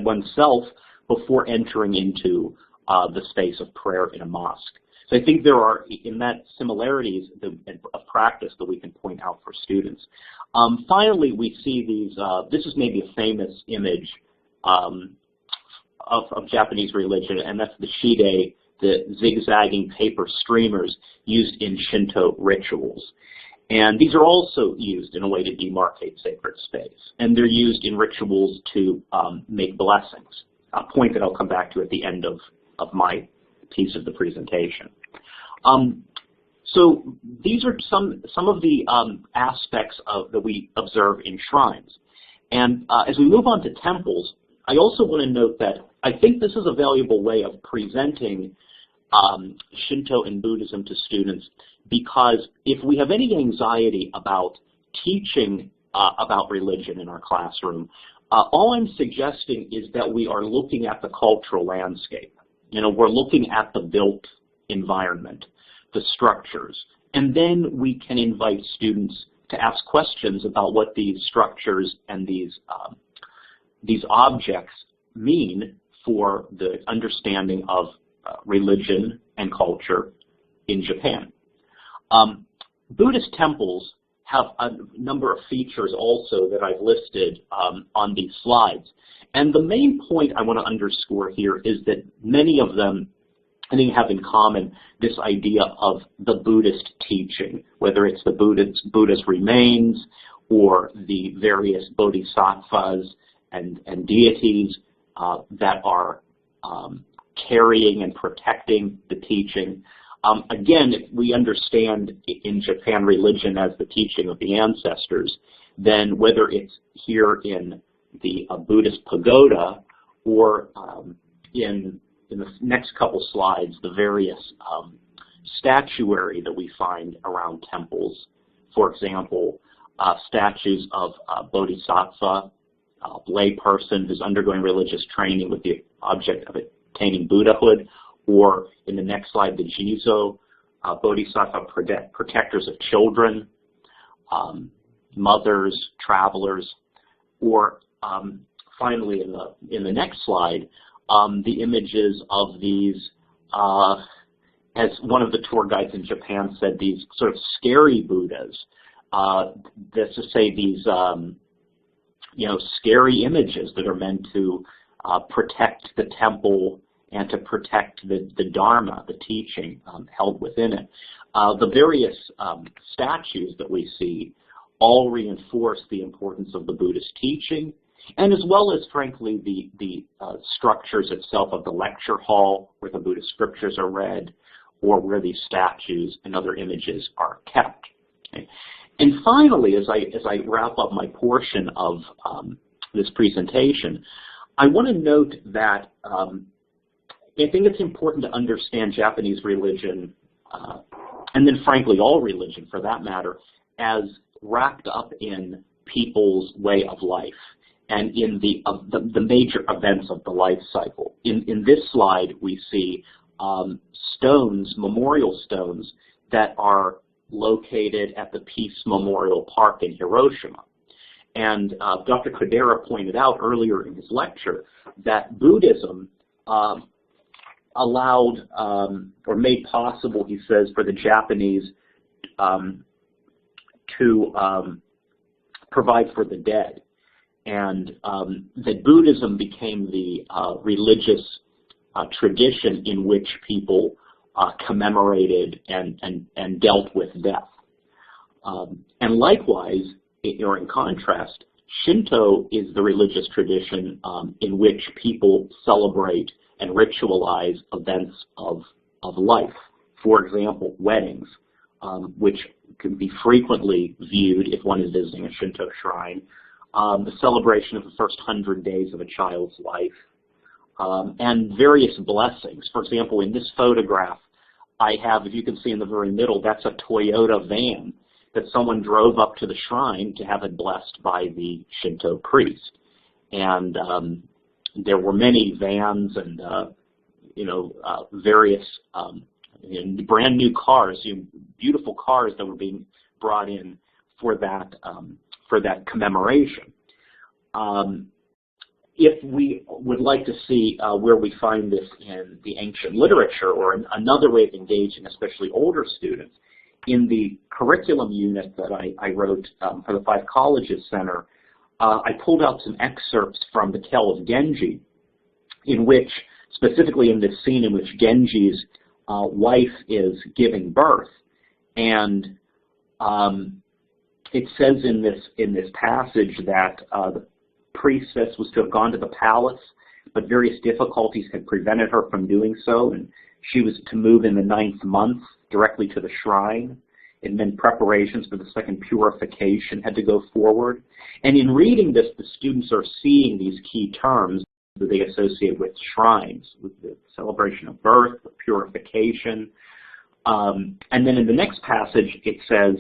oneself before entering into the space of prayer in a mosque. So I think there are, in that, similarities of practice that we can point out for students. Finally, we see these, this is maybe a famous image of Japanese religion, and that's the Shide, the zigzagging paper streamers used in Shinto rituals. And these are also used in a way to demarcate sacred space. And they're used in rituals to make blessings, a point that I'll come back to at the end of my piece of the presentation. So these are some of the aspects that we observe in shrines. And as we move on to temples, I also want to note that I think this is a valuable way of presenting Shinto and Buddhism to students, because if we have any anxiety about teaching about religion in our classroom, all I'm suggesting is that we are looking at the cultural landscape. We're looking at the built environment, the structures, and then we can invite students to ask questions about what these structures and these objects mean for the understanding of religion and culture in Japan. Buddhist temples have a number of features also that I've listed on these slides. And the main point I want to underscore here is that many of them, I think, have in common this idea of the Buddhist teaching, whether it's the Buddha's remains or the various bodhisattvas and deities that are carrying and protecting the teaching. Again, if we understand in Japan religion as the teaching of the ancestors, then whether it's here in the Buddhist pagoda or in the next couple slides, the various statuary that we find around temples. For example, statues of Bodhisattva, a lay person who's undergoing religious training with the object of attaining Buddhahood, or in the next slide, the Jizo, Bodhisattva protectors of children, mothers, travelers, or finally in the next slide, the images of these, as one of the tour guides in Japan said, these sort of scary Buddhas. That's to say, these scary images that are meant to protect the temple and to protect the Dharma, the teaching held within it. The various statues that we see all reinforce the importance of the Buddhist teaching, and as well as, frankly, the structures itself of the lecture hall where the Buddhist scriptures are read, or where these statues and other images are kept. Okay. And finally, as I wrap up my portion of this presentation, I want to note that I think it's important to understand Japanese religion, and then frankly all religion for that matter, as wrapped up in people's way of life and in the major events of the life cycle. In this slide, we see stones, memorial stones, that are located at the Peace Memorial Park in Hiroshima. And Dr. Kodera pointed out earlier in his lecture that Buddhism allowed or made possible, he says, for the Japanese to provide for the dead. And that Buddhism became the religious tradition in which people commemorated and dealt with death. And likewise, or in contrast, Shinto is the religious tradition in which people celebrate and ritualize events of life. For example, weddings, which can be frequently viewed if one is visiting a Shinto shrine, the celebration of the first 100 days of a child's life, and various blessings. For example, in this photograph, I have, if you can see in the very middle, that's a Toyota van that someone drove up to the shrine to have it blessed by the Shinto priest. And there were many vans and various brand new cars, beautiful cars that were being brought in for that commemoration. If we would like to see where we find this in the ancient literature, or another way of engaging especially older students, in the curriculum unit that I wrote for the Five Colleges Center, I pulled out some excerpts from the Tale of Genji, in which, specifically in this scene in which Genji's wife is giving birth, and it says in this passage that the priestess was to have gone to the palace, but various difficulties had prevented her from doing so, and she was to move in the 9th month directly to the shrine, and then preparations for the second purification had to go forward. And in reading this, the students are seeing these key terms that they associate with shrines, with the celebration of birth, the purification. And then in the next passage, it says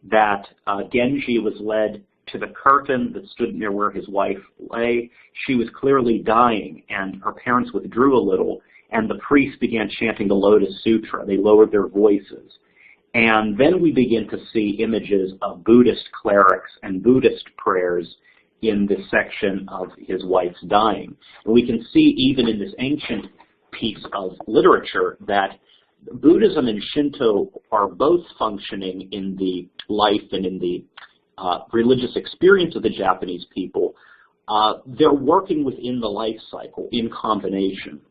that Genji was led to the curtain that stood near where his wife lay. She was clearly dying, and her parents withdrew a little, and the priest began chanting the Lotus Sutra. They lowered their voices. And then we begin to see images of Buddhist clerics and Buddhist prayers in this section of his wife's dying. And we can see even in this ancient piece of literature that Buddhism and Shinto are both functioning in the life and in the religious experience of the Japanese people. They're working within the life cycle in combination.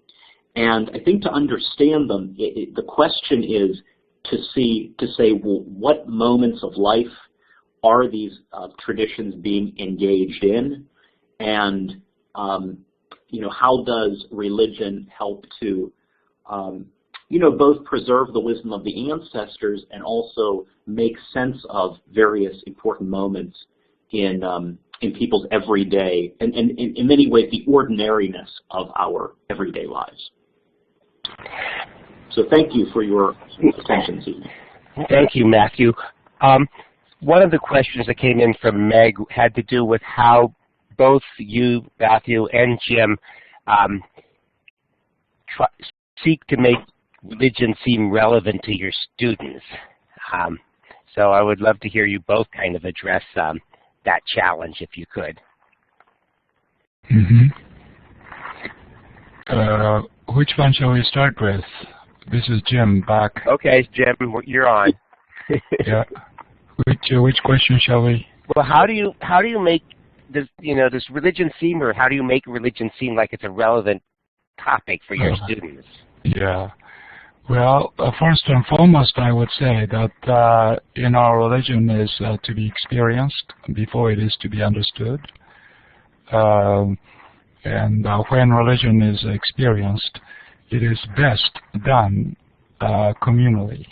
And I think to understand them, the question is to say, well, what moments of life are these traditions being engaged in, and how does religion help to both preserve the wisdom of the ancestors and also make sense of various important moments in people's everyday, and in many ways the ordinariness of our everyday lives. So thank you for your attention this evening. Thank you, Matthew. One of the questions that came in from Meg had to do with how both you, Matthew, and Jim seek to make religion seem relevant to your students. So I would love to hear you both kind of address that challenge, if you could. Mm-hmm. Which one shall we start with? This is Jim back. Okay, Jim, you're on. Yeah. Which question shall we? Well, how do you make this this religion seem, or how do you make religion seem like it's a relevant topic for your students? Yeah. Well, first and foremost, I would say that our religion is to be experienced before it is to be understood. And when religion is experienced, it is best done communally,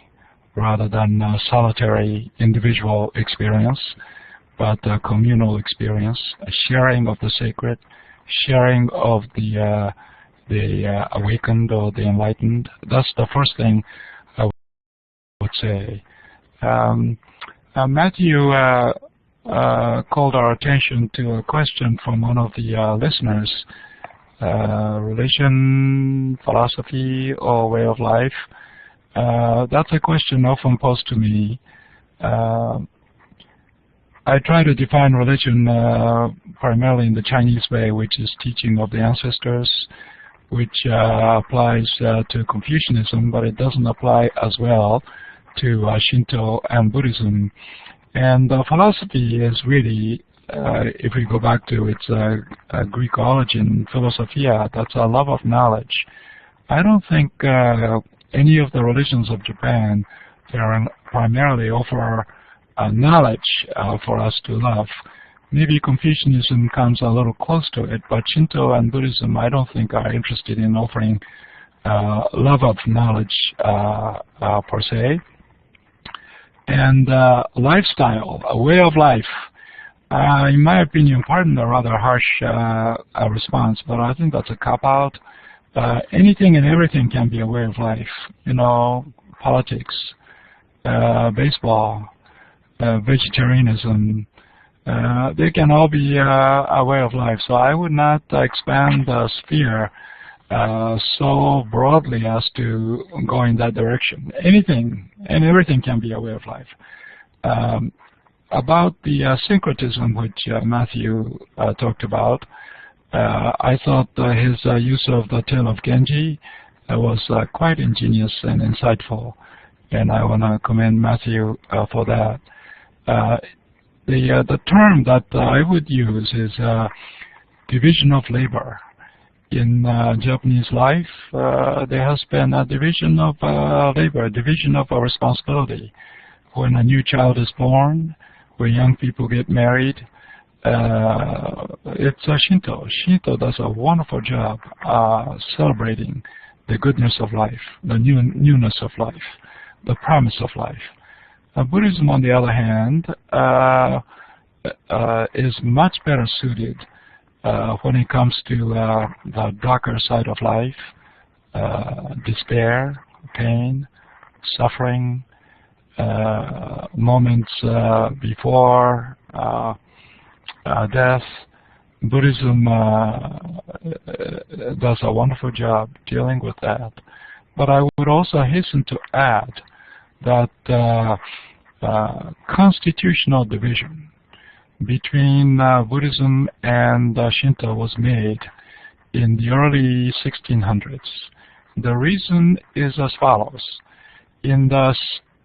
rather than solitary individual experience, but communal experience, a sharing of the sacred, sharing of the awakened or the enlightened. That's the first thing I would say. Matthew called our attention to a question from one of the listeners, religion, philosophy, or way of life. That's a question often posed to me. I try to define religion primarily in the Chinese way, which is teaching of the ancestors, which applies to Confucianism, but it doesn't apply as well to Shinto and Buddhism. And philosophy is really, if we go back to its Greek origin, philosophia, that's a love of knowledge. I don't think any of the religions of Japan primarily offer knowledge for us to love. Maybe Confucianism comes a little close to it, but Shinto and Buddhism I don't think are interested in offering love of knowledge per se. And lifestyle, a way of life. In my opinion, pardon the rather harsh response, but I think that's a cop-out. Anything and everything can be a way of life. You know, politics, baseball, vegetarianism, they can all be a way of life. So I would not expand the sphere so broadly as to go in that direction. Anything and everything can be a way of life. About the syncretism which Matthew talked about, I thought his use of the tale of Genji was quite ingenious and insightful, and I want to commend Matthew for that. The term that I would use is division of labor. In Japanese life, there has been a division of labor, a division of responsibility. When a new child is born, when young people get married, it's Shinto. Shinto does a wonderful job celebrating the goodness of life, the newness of life, the promise of life. Buddhism, on the other hand, is much better suited when it comes to the darker side of life, despair, pain, suffering, moments before death. Buddhism does a wonderful job dealing with that. But I would also hasten to add that constitutional division between Buddhism and Shinto was made in the early 1600s. The reason is as follows. In the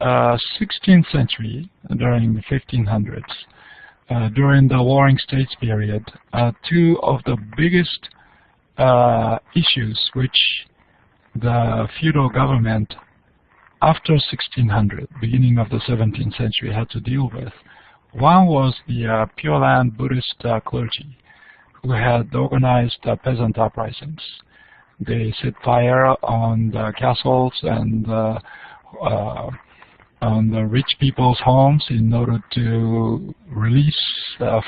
16th century, during the 1500s, during the Warring States period, two of the biggest issues which the feudal government after 1600, beginning of the 17th century, had to deal with. One was the Pure Land Buddhist clergy, who had organized peasant uprisings. They set fire on the castles and on the rich people's homes in order to release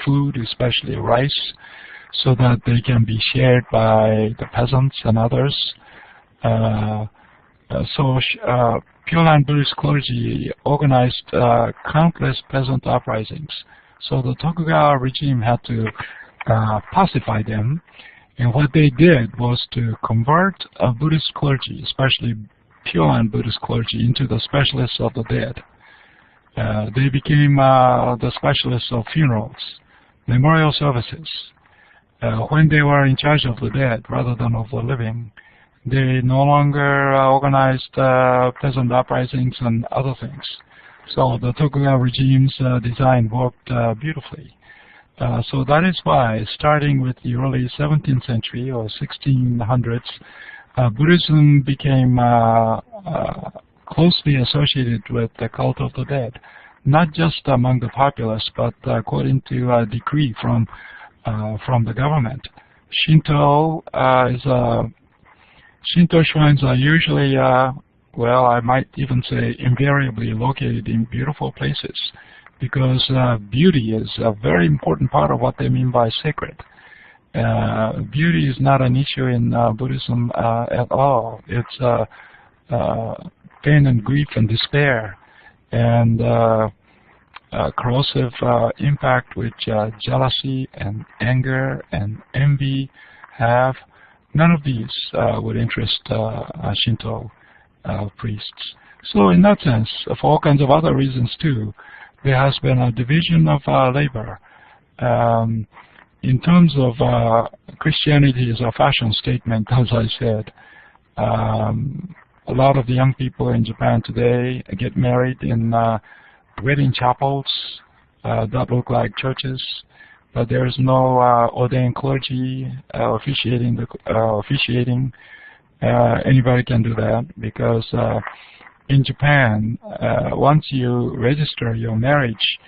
food, especially rice, so that they can be shared by the peasants and others. Pure Land Buddhist clergy organized countless peasant uprisings. So the Tokugawa regime had to pacify them, and what they did was to convert Buddhist clergy, especially Pure Land Buddhist clergy, into the specialists of the dead. They became the specialists of funerals, memorial services. When they were in charge of the dead rather than of the living, they no longer organized peasant uprisings and other things. So the Tokugawa regime's design worked beautifully. So that is why, starting with the early 17th century or 1600s, Buddhism became closely associated with the cult of the dead, not just among the populace, but according to a decree from the government. Shinto shrines are usually well, I might even say invariably located in beautiful places, because beauty is a very important part of what they mean by sacred. Beauty is not an issue in Buddhism at all. It's pain and grief and despair and corrosive impact which jealousy and anger and envy have. None of these would interest Shinto priests. So in that sense, for all kinds of other reasons too, there has been a division of labor. In terms of Christianity is a fashion statement, as I said. A lot of the young people in Japan today get married in wedding chapels that look like churches, but there is no ordained clergy officiating. Anybody can do that, because in Japan, once you register your marriage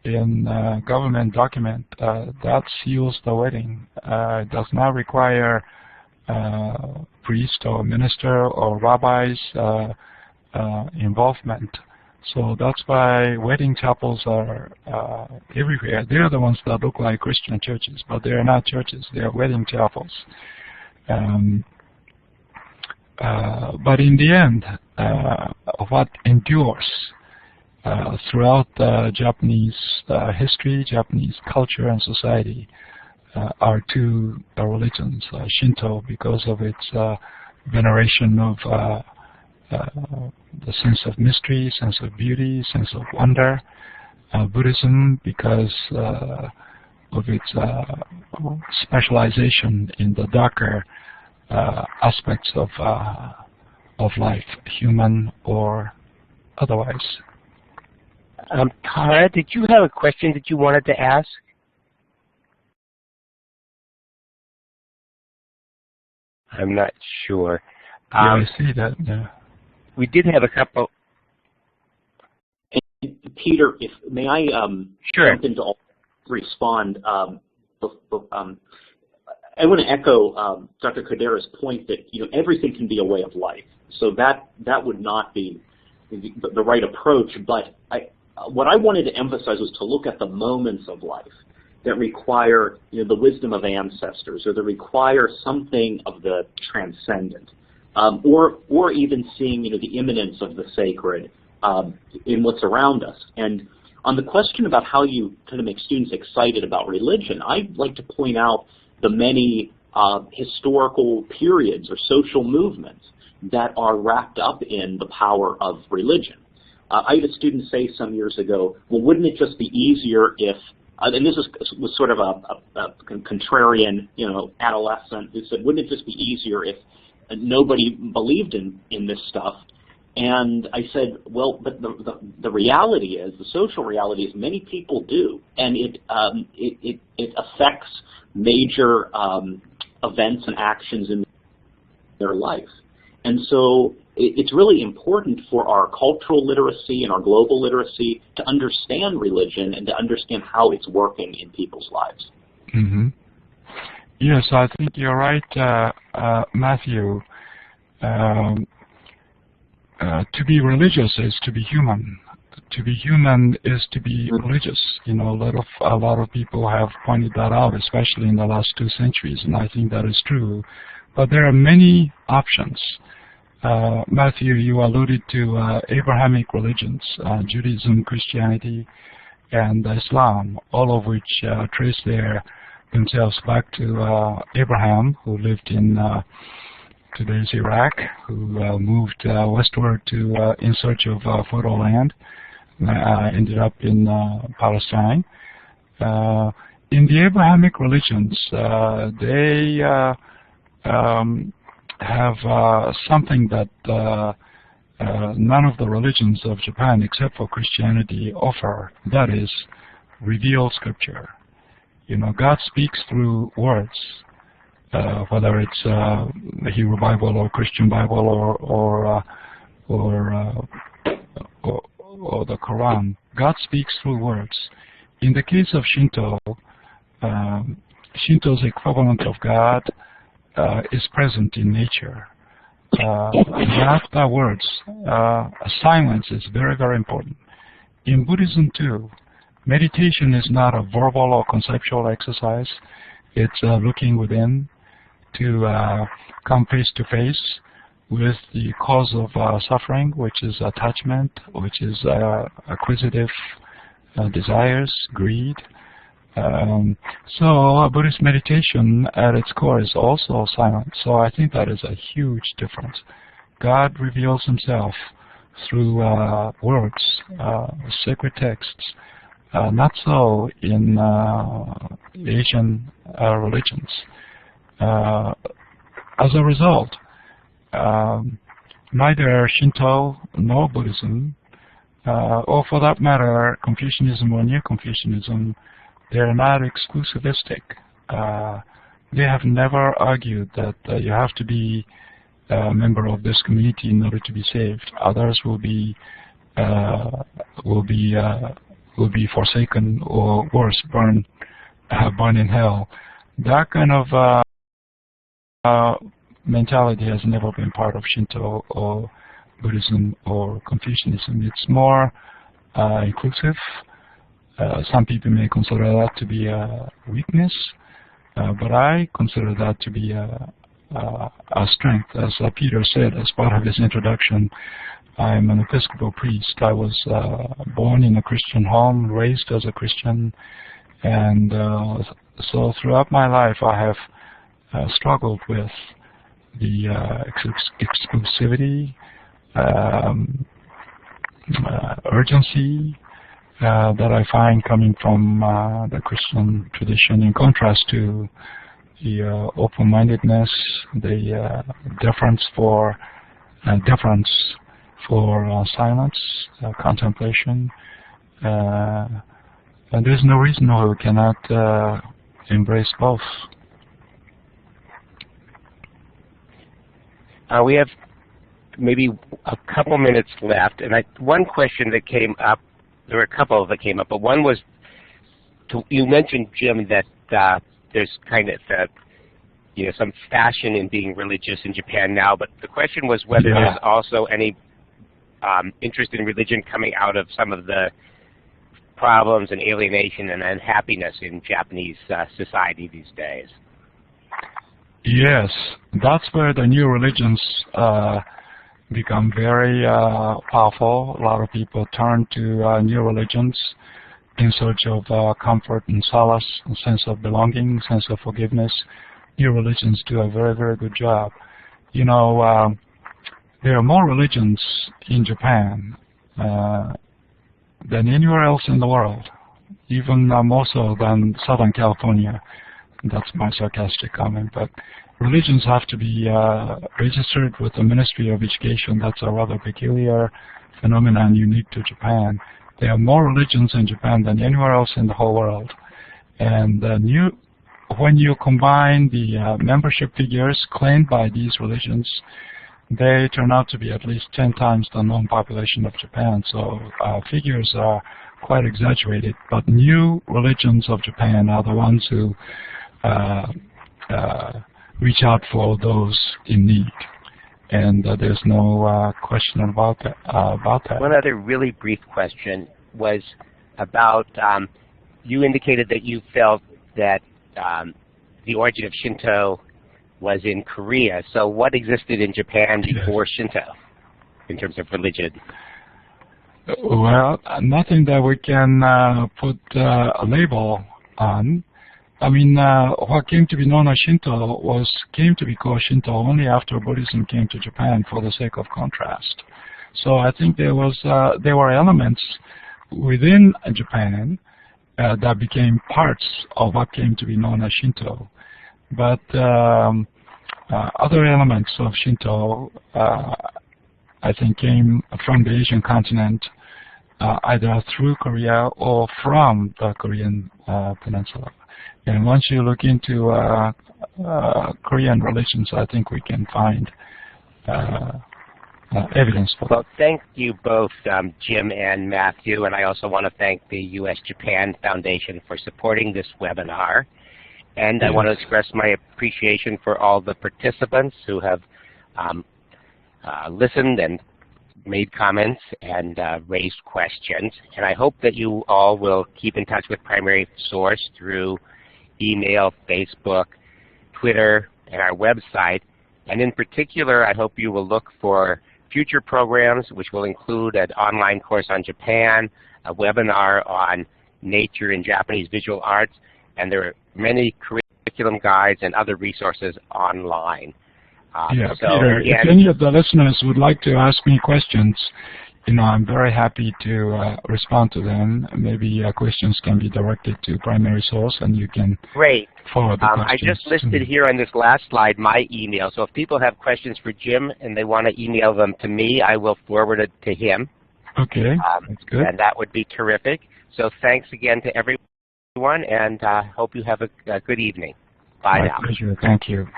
in a government document, that seals the wedding. It does not require priest or minister or rabbi's involvement. So that's why wedding chapels are everywhere. They're the ones that look like Christian churches, but they're not churches. They're wedding chapels. But in the end, what endures throughout Japanese history, Japanese culture and society are two religions. Shinto, because of its veneration of the sense of mystery, sense of beauty, sense of wonder. Buddhism, because of its specialization in the darker aspects of life, human or otherwise. Kara, did you have a question that you wanted to ask? I'm not sure. Yeah, I see that. Yeah. We did have a couple. Peter, if may I Sure. jump into respond? I want to echo Dr. Kodera's point that everything can be a way of life. So that would not be the right approach. But what I wanted to emphasize was to look at the moments of life that require the wisdom of ancestors, or that require something of the transcendent, or even seeing the immanence of the sacred in what's around us. And on the question about how you kind of make students excited about religion, I'd like to point out the many historical periods or social movements that are wrapped up in the power of religion. I had a student say some years ago, well, wouldn't it just be easier if, and this was sort of a contrarian, adolescent who said, wouldn't it just be easier if nobody believed in this stuff? And I said, well, but the reality is, the social reality is, many people do, and it affects major events and actions in their life. And so it's really important for our cultural literacy and our global literacy to understand religion and to understand how it's working in people's lives. Mm-hmm. Yes, I think you're right, Matthew. To be religious is to be human. To be human is to be religious. A lot of people have pointed that out, especially in the last 2 centuries, and I think that is true. But there are many options. Matthew, you alluded to Abrahamic religions, Judaism, Christianity, and Islam, all of which trace themselves back to Abraham, who lived in today's Iraq, who moved westward in search of fertile land, ended up in Palestine. In the Abrahamic religions, they have something that none of the religions of Japan, except for Christianity, offer. That is revealed scripture. God speaks through words, whether it's the Hebrew Bible or Christian Bible or the Quran. God speaks through words. In the case of Shinto, Shinto's equivalent of God is present in nature. not words. Silence is very, very important. In Buddhism too, meditation is not a verbal or conceptual exercise. It's looking within to come face to face with the cause of suffering, which is attachment, which is acquisitive desires, greed. So Buddhist meditation at its core is also silent. So I think that is a huge difference. God reveals himself through words, sacred texts. Not so in Asian religions. As a result, neither Shinto nor Buddhism, or for that matter, Confucianism or Neo-Confucianism, they're not exclusivistic. They have never argued that you have to be a member of this community in order to be saved. Others will be forsaken, or worse, burn in hell. That kind of mentality has never been part of Shinto or Buddhism or Confucianism. It's more inclusive. Some people may consider that to be a weakness, but I consider that to be a strength. As Peter said as part of his introduction, I'm an Episcopal priest. I was born in a Christian home, raised as a Christian, and so throughout my life I have struggled with the exclusivity, urgency that I find coming from the Christian tradition, in contrast to the open-mindedness, the deference for silence, contemplation, and there's no reason why we cannot embrace both. We have maybe a couple minutes left, and one question that came up, there were a couple that came up, but one was, you mentioned, Jim, that there's kind of some fashion in being religious in Japan now, but the question was whether there's also any interest in religion coming out of some of the problems and alienation and unhappiness in Japanese society these days. Yes, that's where the new religions become very powerful. A lot of people turn to new religions in search of comfort and solace, a sense of belonging, sense of forgiveness. New religions do a very, very good job. You know, there are more religions in Japan than anywhere else in the world, even more so than Southern California. That's my sarcastic comment, but religions have to be registered with the Ministry of Education. That's a rather peculiar phenomenon unique to Japan. There are more religions in Japan than anywhere else in the whole world. And when you combine the membership figures claimed by these religions, they turn out to be at least 10 times the known population of Japan. So figures are quite exaggerated. But new religions of Japan are the ones who reach out for those in need, and there's no question about that. One other really brief question was about, you indicated that you felt that the origin of Shinto was in Korea. So what existed in Japan before Shinto in terms of religion? Well, nothing that we can put a label on. I mean, what came to be known as Shinto came to be called Shinto only after Buddhism came to Japan, for the sake of contrast. So I think there were elements within Japan that became parts of what came to be known as Shinto. But other elements of Shinto, I think, came from the Asian continent, either through Korea or from the Korean peninsula. And once you look into Korean religions, I think we can find evidence for that. Well, thank you both, Jim and Matthew, and I also want to thank the U.S.-Japan Foundation for supporting this webinar. And I want to express my appreciation for all the participants who have listened and made comments and raised questions. And I hope that you all will keep in touch with Primary Source through email, Facebook, Twitter, and our website. And in particular, I hope you will look for future programs, which will include an online course on Japan, a webinar on nature and Japanese visual arts, and there are many curriculum guides and other resources online. Peter, again, if any of the listeners would like to ask me questions, I'm very happy to respond to them. Maybe questions can be directed to Primary Source, and you can forward the questions. I just listed here on this last slide my email. So if people have questions for Jim and they want to email them to me, I will forward it to him. Okay, that's good. And that would be terrific. So thanks again to everyone, and hope you have a good evening. Bye now. My pleasure. Thank you.